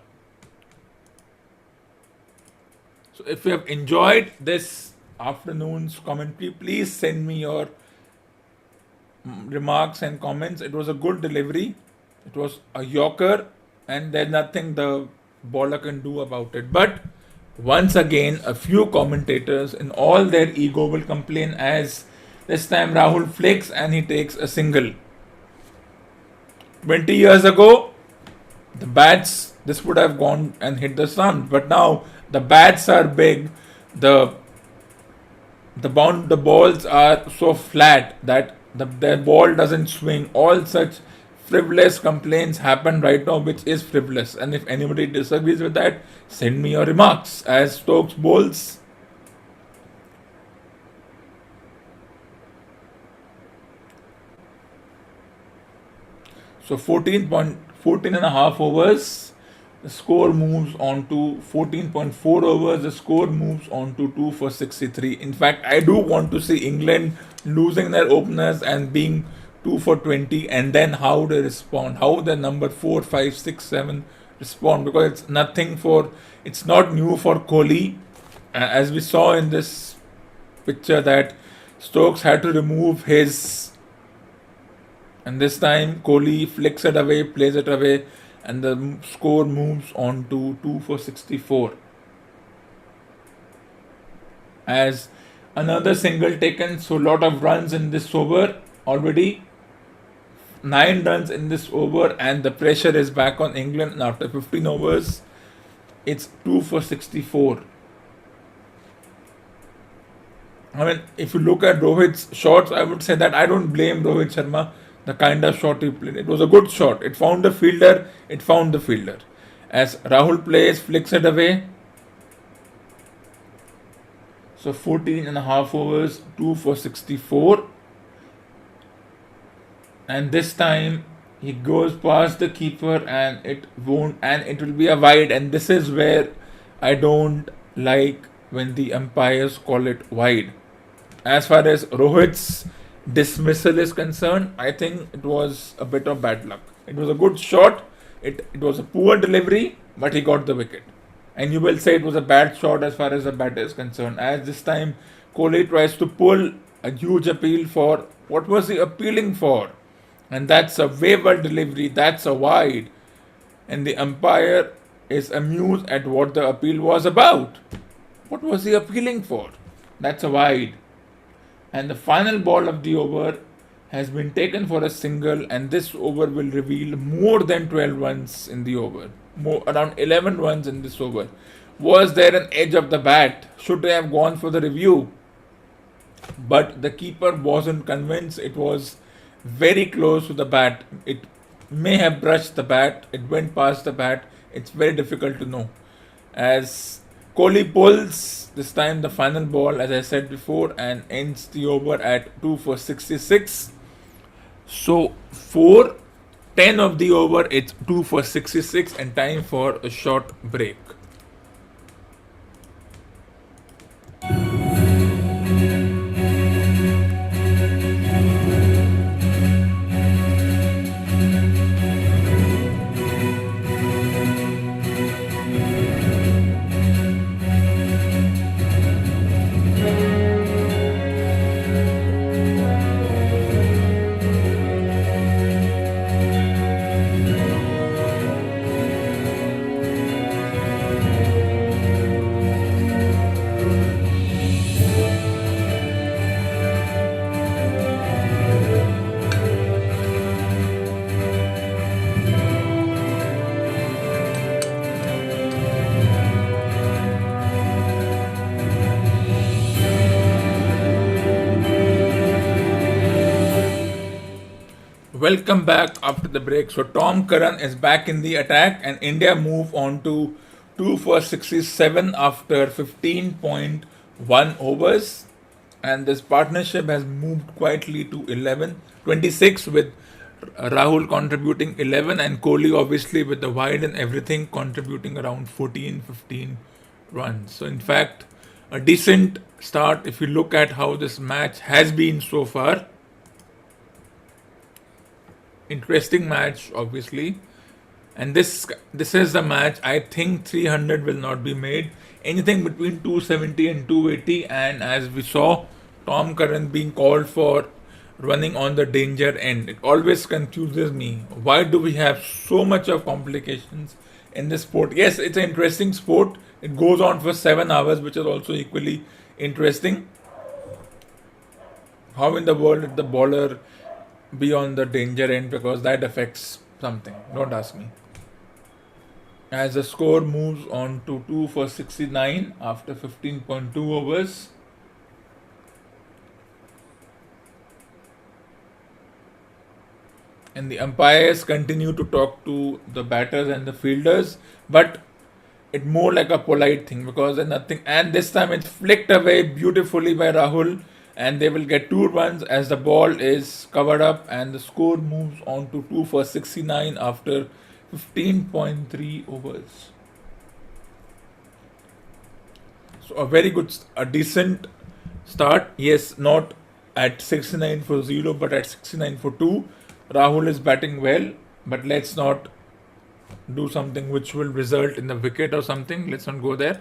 Speaker 1: So if you have enjoyed this afternoon's commentary, please send me your remarks and comments. It was a good delivery, it was a yorker, and there's nothing the bowler can do about it. But once again, a few commentators in all their ego will complain, as this time Rahul flicks and he takes a single. 20 years ago, the bats, this would have gone and hit the sun, but now the bats are big, the balls are so flat that the ball doesn't swing. All such frivolous complaints happen right now, which is frivolous. And if anybody disagrees with that, send me your remarks. As Stokes bowls, so 14 and a half overs, the score moves on to 14.4 overs, the score moves on to 2 for 63. In fact, I do want to see England losing their openers and being 2 for 20, and then how they respond, how the number 4, 5, 6, 7 respond, because it's not new for Kohli. As we saw in this picture, that Stokes had to remove his, and this time Kohli flicks it away, plays it away, and the score moves on to 2 for 64. As another single taken, so lot of runs in this over already. 9 runs in this over, and the pressure is back on England. And after 15 overs, it's 2 for 64. I mean, if you look at Rohit's shots, I would say that I don't blame Rohit Sharma the kind of shot he played. It was a good shot. It found the fielder. It found the fielder. As Rahul plays, flicks it away. So 14 and a half overs, 2 for 64. And this time he goes past the keeper and it won't, and it will be a wide. And this is where I don't like when the umpires call it wide. As far as Rohit's dismissal is concerned, I think it was a bit of bad luck. It was a good shot. It was a poor delivery, but he got the wicket. And you will say it was a bad shot as far as the batter is concerned. As this time Kohli tries to pull a huge appeal for what was he appealing for? And that's a waiver delivery, that's a wide. And the umpire is amused at what the appeal was about. What was he appealing for? That's a wide. And the final ball of the over has been taken for a single, and this over will reveal more than 12 runs in the over. Around 11 runs in this over. Was there an edge of the bat? Should they have gone for the review? But the keeper wasn't convinced. It was very close to the bat. It may have brushed the bat. It went past the bat. It's very difficult to know. As Kohli pulls this time the final ball, as I said before, and ends the over at 2 for 66. So for 10 of the over, it's 2 for 66 and time for a short break. Welcome back after the break. So Tom Curran is back in the attack and India move on to 2 for 67 after 15.1 overs. And this partnership has moved quietly to 26 with Rahul contributing 11 and Kohli obviously with the wide and everything contributing around 14-15 runs. So in fact, a decent start if you look at how this match has been so far. Interesting match, obviously, and this is the match. I think 300 will not be made. Anything between 270 and 280, and as we saw, Tom Curran being called for running on the danger end. It always confuses me. Why do we have so much of complications in this sport? Yes, it's an interesting sport. It goes on for 7 hours, which is also equally interesting. How in the world did the bowler be on the danger end? Because that affects something. Don't ask me. As the score moves on to 2 for 69 after 15.2 overs. And the umpires continue to talk to the batters and the fielders, but it's more like a polite thing because there's nothing. And this time it's flicked away beautifully by Rahul, and they will get 2 runs as the ball is covered up, and the score moves on to 2 for 69 after 15.3 overs. So a very good, a decent start. Yes, not at 69 for 0, but at 69 for 2. Rahul is batting well, but let's not do something which will result in the wicket or something. Let's not go there.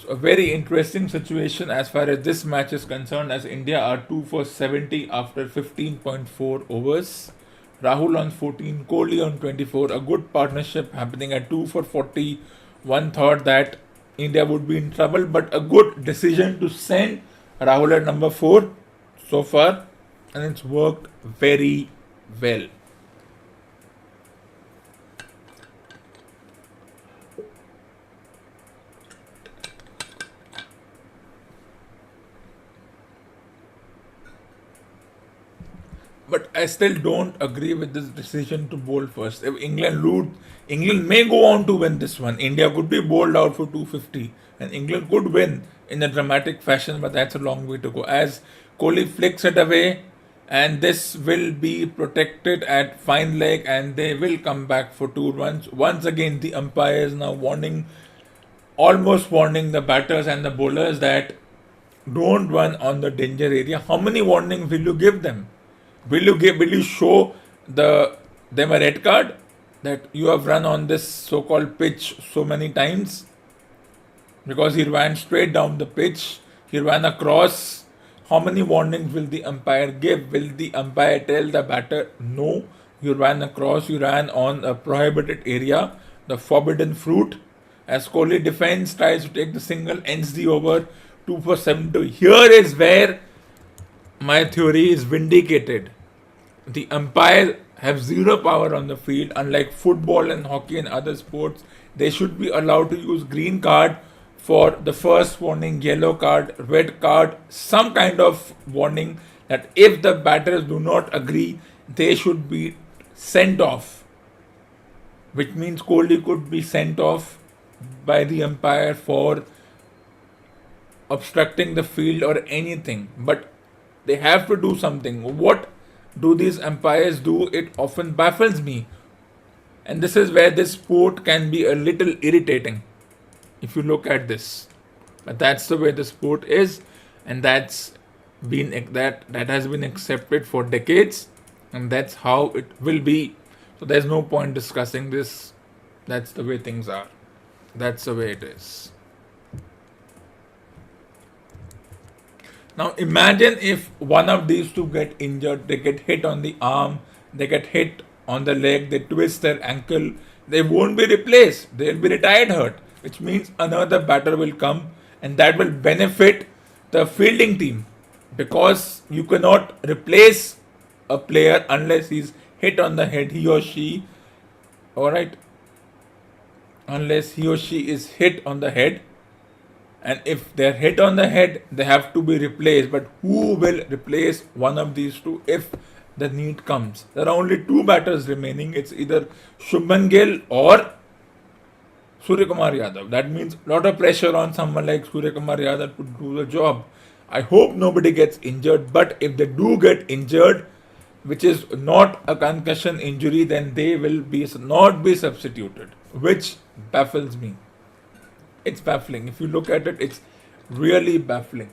Speaker 1: A very interesting situation as far as this match is concerned, as India are 2 for 70 after 15.4 overs. Rahul on 14, Kohli on 24. A good partnership happening at 2 for 40. One thought that India would be in trouble, but a good decision to send Rahul at number 4 so far, and it's worked very well. But I still don't agree with this decision to bowl first. If England may go on to win this one. India could be bowled out for 250, and England could win in a dramatic fashion, but that's a long way to go. As Kohli flicks it away, and this will be protected at fine leg, and they will come back for 2 runs. Once again, the umpire is now almost warning the batters and the bowlers that don't run on the danger area. How many warnings will you give them? Will you show them a red card that you have run on this so-called pitch so many times? Because he ran straight down the pitch, he ran across. How many warnings will the umpire give? Will the umpire tell the batter, no, you ran across, you ran on a prohibited area, the forbidden fruit? As Kohli defends, tries to take the single, ends the over 2 for 72. Here is where my theory is vindicated. The umpires have zero power on the field. Unlike football and hockey and other sports, they should be allowed to use green card for the first warning, yellow card, red card, some kind of warning that if the batters do not agree, they should be sent off. Which means Kohli could be sent off by the umpire for obstructing the field or anything. But they have to do something. What do these umpires do? It often baffles me. And this is where this sport can be a little irritating if you look at this. But that's the way the sport is, and that has been accepted for decades, and that's how it will be. So there's no point discussing this. That's the way things are. That's the way it is. Now imagine if one of these two get injured, they get hit on the arm, they get hit on the leg, they twist their ankle, they won't be replaced, they'll be retired hurt, which means another batter will come, and that will benefit the fielding team, because you cannot replace a player unless he's hit on the head, he or she, alright, unless he or she is hit on the head. And if they're hit on the head, they have to be replaced. But who will replace one of these two if the need comes? There are only two batters remaining. It's either Shubman Gill or Suryakumar Yadav. That means a lot of pressure on someone like Suryakumar Yadav to do the job. I hope nobody gets injured. But if they do get injured, which is not a concussion injury, then they will not be substituted, which baffles me. It's baffling. If you look at it, it's really baffling.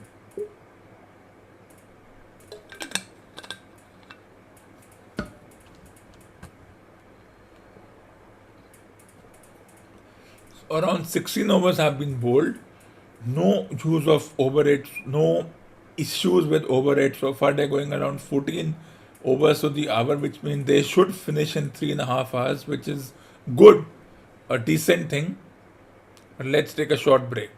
Speaker 1: So around 16 overs have been bowled. No use of over 8, no issues with over 8. So far they're going around 14 overs to the hour, which means they should finish in 3.5 hours, which is good, a decent thing. But let's take a short break.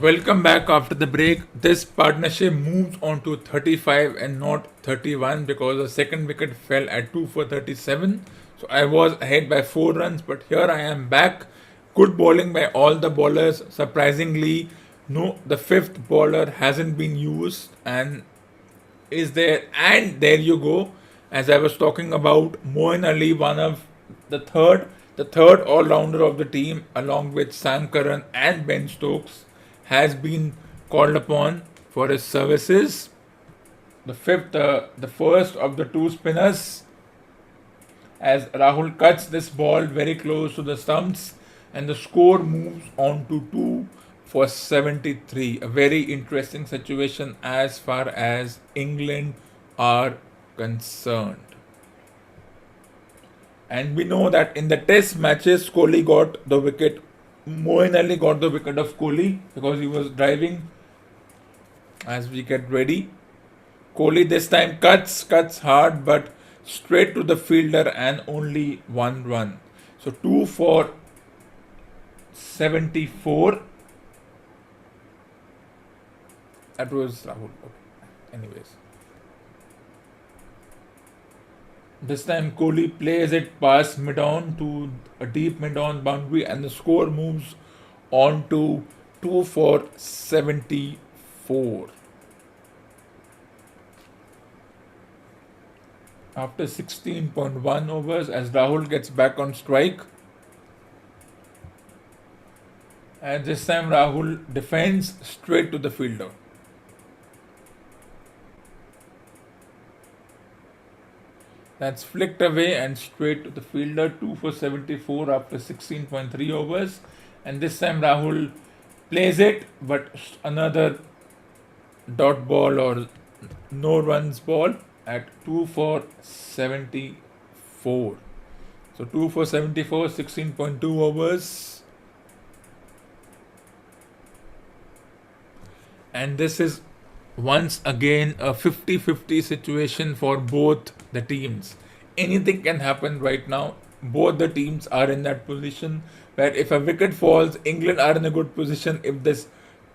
Speaker 1: Welcome back after the break. This partnership moves on to 35 and not 31 because the second wicket fell at 2 for 37. So I was ahead by 4 runs, but here I am back. Good bowling by all the bowlers. Surprisingly, no, the fifth bowler hasn't been used and is there. And there you go. As I was talking about, Moeen Ali, one of the third all-rounder of the team, along with Sam Curran and Ben Stokes, has been called upon for his services. The first of the two spinners as Rahul cuts this ball very close to the stumps, and the score moves on to 2 for 73. A very interesting situation as far as England are concerned. And we know that in the test matches, Kohli got the wicket. Moeen Ali got the wicket of Kohli because he was driving as we get ready. Kohli this time cuts hard, but straight to the fielder and only 1 run. So 2 for 74. That was Rahul. Okay. Anyways. This time Kohli plays it past mid-on to a deep mid-on boundary, and the score moves on to 2 for 74. After 16.1 overs, as Rahul gets back on strike, and this time Rahul defends straight to the fielder. That's flicked away and straight to the fielder. 2 for 74 after 16.3 overs. And this time Rahul plays it, but another dot ball or no runs ball at 2 for 74. So 2 for 74, 16.2 overs. And this is once again a 50-50 situation for both the teams. Anything can happen right now. Both the teams are in that position where if a wicket falls, England are in a good position. If this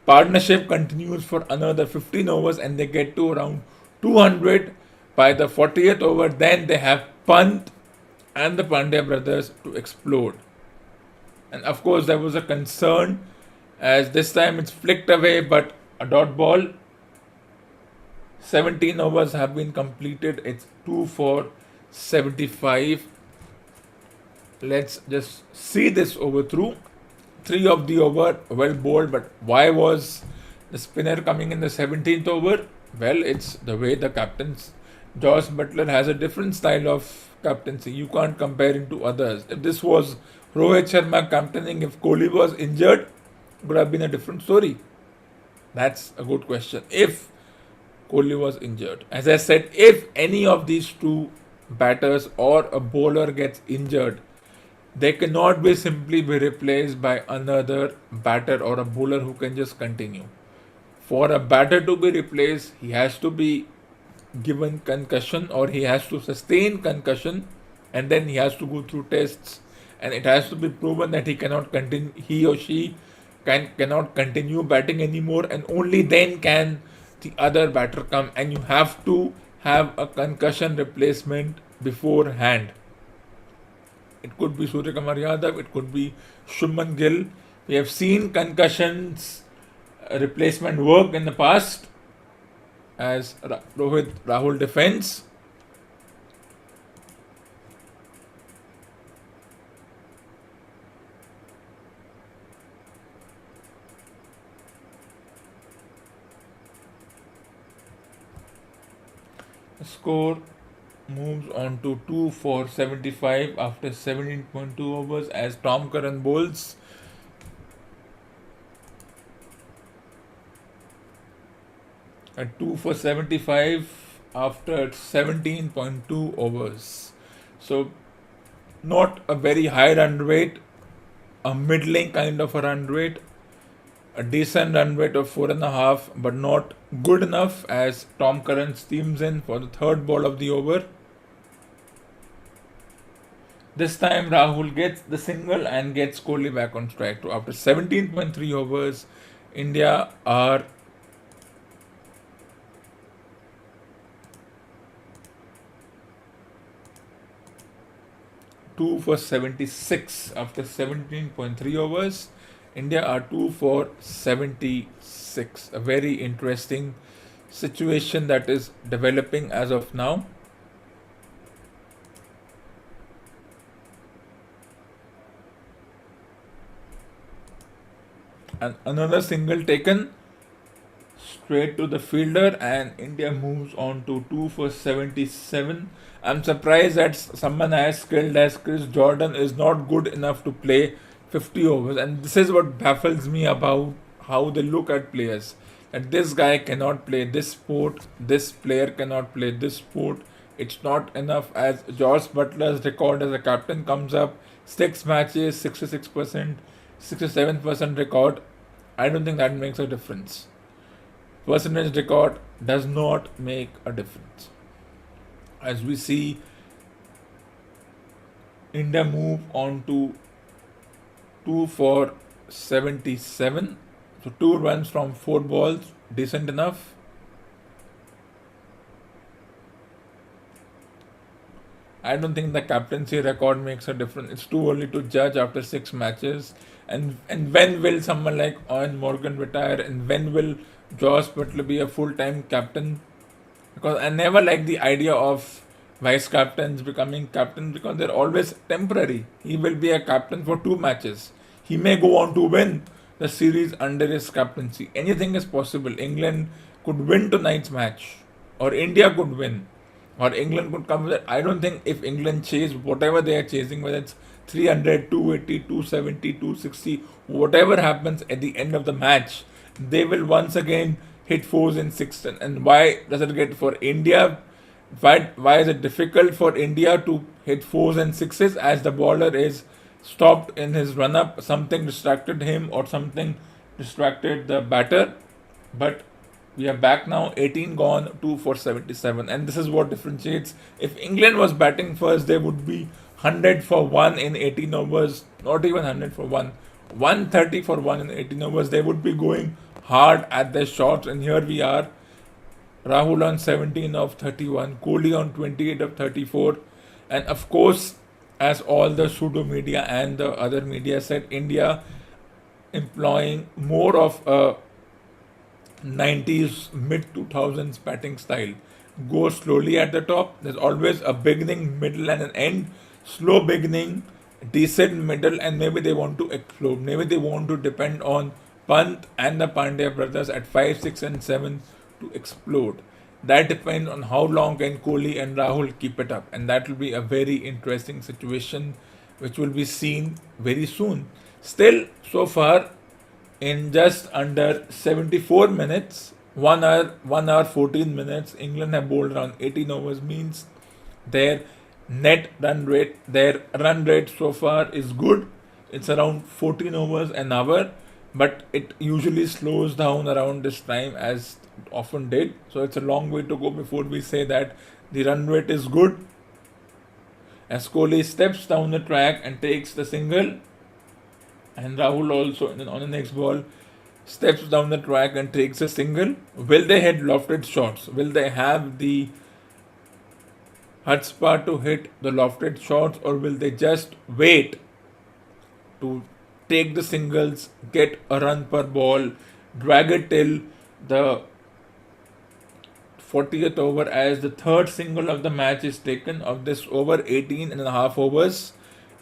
Speaker 1: partnership continues for another 15 overs and they get to around 200 by the 40th over, then they have Pant and the Pandya brothers to explode. And of course there was a concern as this time it's flicked away, but a dot ball. 17 overs have been completed. It's 2 for 75. Let's just see this over through. 3 of the over well bowled, but why was the spinner coming in the 17th over? Well, it's the way the captains. Josh Butler has a different style of captaincy. You can't compare him to others. If this was Rohit Sharma captaining, if Kohli was injured, it would have been a different story. That's a good question. If Kohli was injured. As I said, if any of these two batters or a bowler gets injured, they cannot be simply be replaced by another batter or a bowler who can just continue. For a batter to be replaced, he has to be given concussion or he has to sustain concussion, and then he has to go through tests, and it has to be proven that he cannot continue, he or she cannot continue batting anymore, and only then can the other batter come, and you have to have a concussion replacement beforehand. It could be Surya Kumar Yadav, it could be Shubman Gill. We have seen concussions replacement work in the past as Rahul defends. The score moves on to 2 for 75 after 17.2 overs as Tom Curran bowls. At 2 for 75 after 17.2 overs. So not a very high run rate, a middling kind of a run rate, a decent run rate of 4.5, but not good enough as Tom Curran steams in for the third ball of the over. This time Rahul gets the single and gets Kohli back on strike. So after 17.3 overs, India are two for 76 after 17.3 overs. India are 2 for 76. A very interesting situation that is developing as of now. And another single taken. straight to the fielder, and India moves on to 2 for 77. I'm surprised that someone as skilled as Chris Jordan is not good enough to play 50 overs, and this is what baffles me about how they look at players. That this guy cannot play this sport, this player cannot play this sport. It's not enough. As Josh Butler's record as a captain comes up, 6 matches, 66%, 67% record. I don't think that makes a difference. Percentage record does not make a difference. As we see India move on to 2 for 77. So 2 runs from 4 balls, decent enough. I don't think the captaincy record makes a difference. It's too early to judge after 6 matches. And when will someone like Owen Morgan retire? And when will Josh Butler be a full-time captain? Because I never like the idea of vice captains becoming captain because they're always temporary. He will be a captain for 2 matches. He may go on to win the series under his captaincy. Anything is possible. England could win tonight's match, or India could win, or England could come with it. I don't think if England chase whatever they are chasing, whether it's 300, 280, 270, 260, whatever happens at the end of the match, they will once again hit 4s and 6s. And why does it get for India? Why is it difficult for India to hit 4s and 6s as the bowler is stopped in his run up? Something distracted him or something distracted the batter. But we are back now, 18 gone, 2 for 77. And this is what differentiates. If England was batting first, they would be 100 for 1 in 18 overs, not even 100 for 1, 130 for 1 in 18 overs. They would be going hard at their shots. And here we are, Rahul on 17 of 31, Kohli on 28 of 34. And of course, as all the pseudo media and the other media said, India employing more of a 90s, mid 2000s batting style. Go slowly at the top. There's always a beginning, middle, and an end. Slow beginning, decent middle, and maybe they want to explode. Maybe they want to depend on Pant and the Pandya brothers at 5, 6, and 7 to explode. That depends on how long can Kohli and Rahul keep it up, and that will be a very interesting situation which will be seen very soon. Still, so far, in just under 74 minutes, 1 hour 14 minutes, England have bowled around 18 overs, means their run rate so far is good. It's around 14 overs an hour, but it usually slows down around this time, as it often did. So it's a long way to go before we say that the run rate is good. As Kohli steps down the track and takes the single, and Rahul also on the next ball steps down the track and takes a single. Will they hit lofted shots? Will they have the chutzpah to hit the lofted shots, or will they just wait to take the singles, get a run per ball, drag it till the 40th over as the third single of the match is taken of this over 18 and a half overs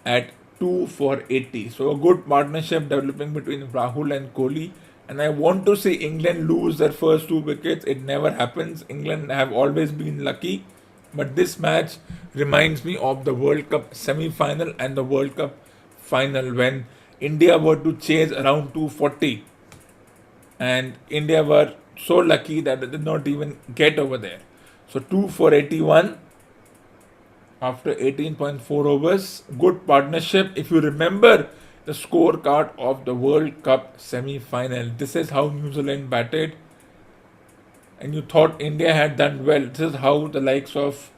Speaker 1: at 2 for 80. So a good partnership developing between Rahul and Kohli. And I want to see England lose their first 2 wickets. It never happens. England have always been lucky. But this match reminds me of the World Cup semi-final and the World Cup final, when India were to chase around 240. And India were so lucky that they did not even get over there. So 2 for 81 after 18.4 overs. Good partnership. If you remember the scorecard of the World Cup semi-final, this is how New Zealand batted, and you thought India had done well. This is how the likes of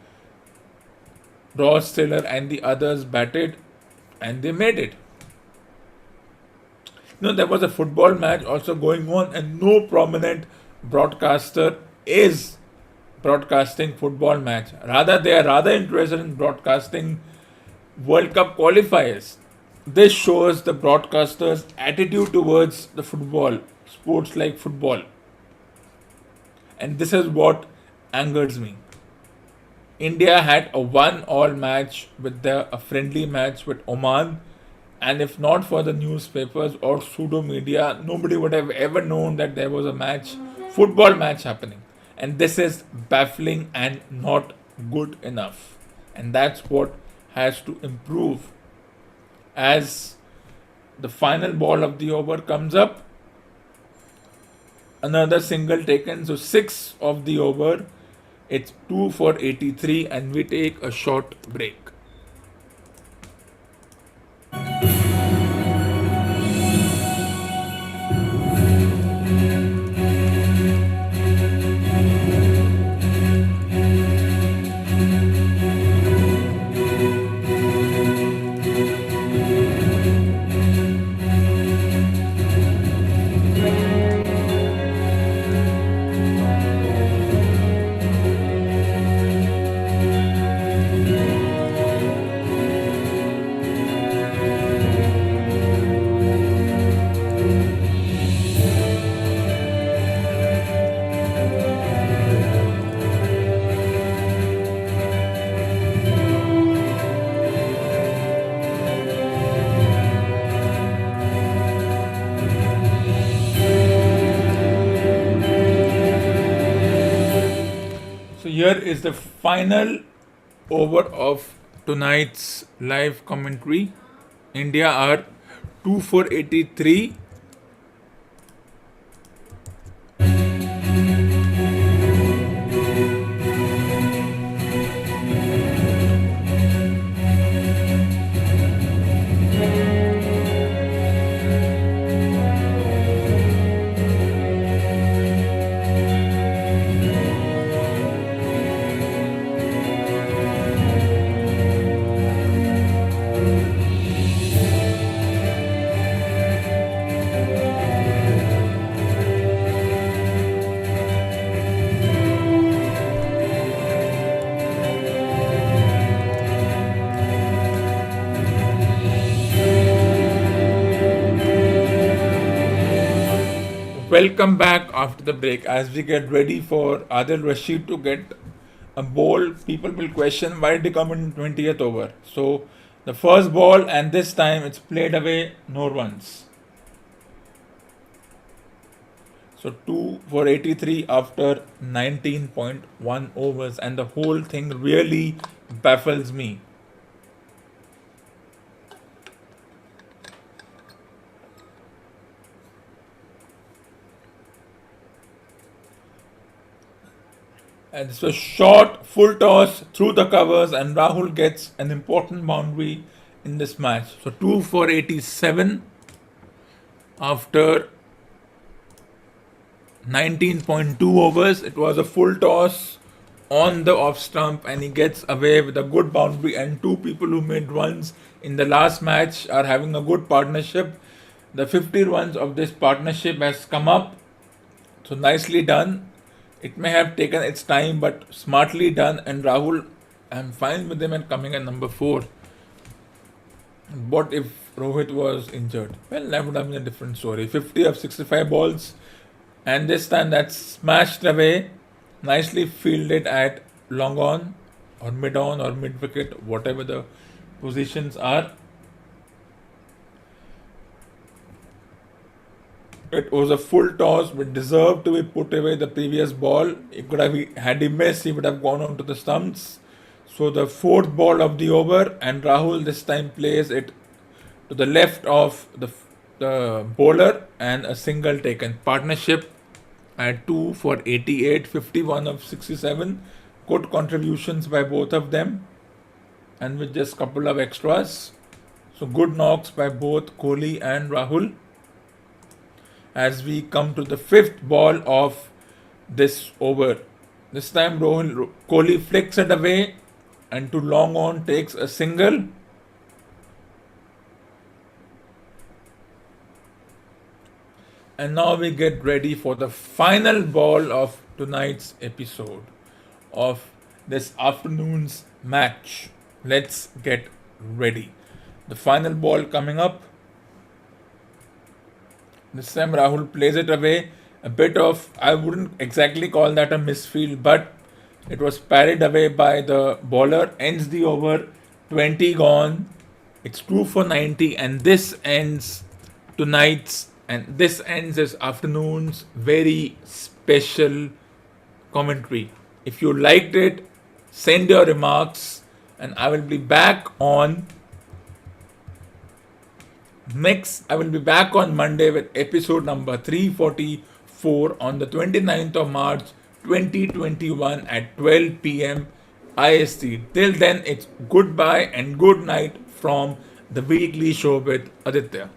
Speaker 1: Ross Taylor and the others batted, and they made it. There was a football match also going on, and no prominent broadcaster is broadcasting football match. Rather, they are rather interested in broadcasting World Cup qualifiers. This shows the broadcasters' attitude towards the football, sports like football. And this is what angers me. India had a 1-all match with a friendly match with Oman, And if not for the newspapers or pseudo media, nobody would have ever known that there was a match, football match happening. And this is baffling and not good enough. And that's what has to improve. As the final ball of the over comes up, another single taken, so 6 of the over. It's 2 for 83, and we take a short break. So here is the final over of tonight's live commentary. India are 2 for 83. Welcome back after the break. As we get ready for Adil Rashid to get a ball, people will question why did he come in 20th over. So the first ball, and this time it's played away, no runs. So 2 for 83 after 19.1 overs, and the whole thing really baffles me. And this was short, full toss through the covers, and Rahul gets an important boundary in this match. So 2 for 87 after 19.2 overs. It was a full toss on the off stump, and he gets away with a good boundary. And two people who made runs in the last match are having a good partnership. The 50 runs of this partnership has come up. So nicely done. It may have taken its time, but smartly done. And Rahul, I'm fine with him and coming at number 4. What if Rohit was injured? Well, that would have been a different story. 50 of 65 balls, and this time that's smashed away. Nicely fielded at long on or mid wicket, whatever the positions are. It was a full toss, but deserved to be put away the previous ball. It could have, had he missed, he would have gone on to the stumps. So the fourth ball of the over, and Rahul this time plays it to the left of the bowler, and a single taken. Partnership at 2 for 88, 51 of 67. Good contributions by both of them, and with just couple of extras. So good knocks by both Kohli and Rahul. As we come to the fifth ball of this over, this time Kohli flicks it away, and to long on takes a single. And now we get ready for the final ball of tonight's episode of this afternoon's match. Let's get ready. The final ball coming up. This time Rahul plays it away. A bit of, I wouldn't exactly call that a misfield, but it was parried away by the bowler. Ends the over, 20 gone. It's 2 for 90, and this ends tonight's, and this ends this afternoon's very special commentary. If you liked it, send your remarks, and I will be back on Monday with episode number 344 on the 29th of March 2021 at 12 p.m. IST. Till then, it's goodbye and good night from the weekly show with Aditya.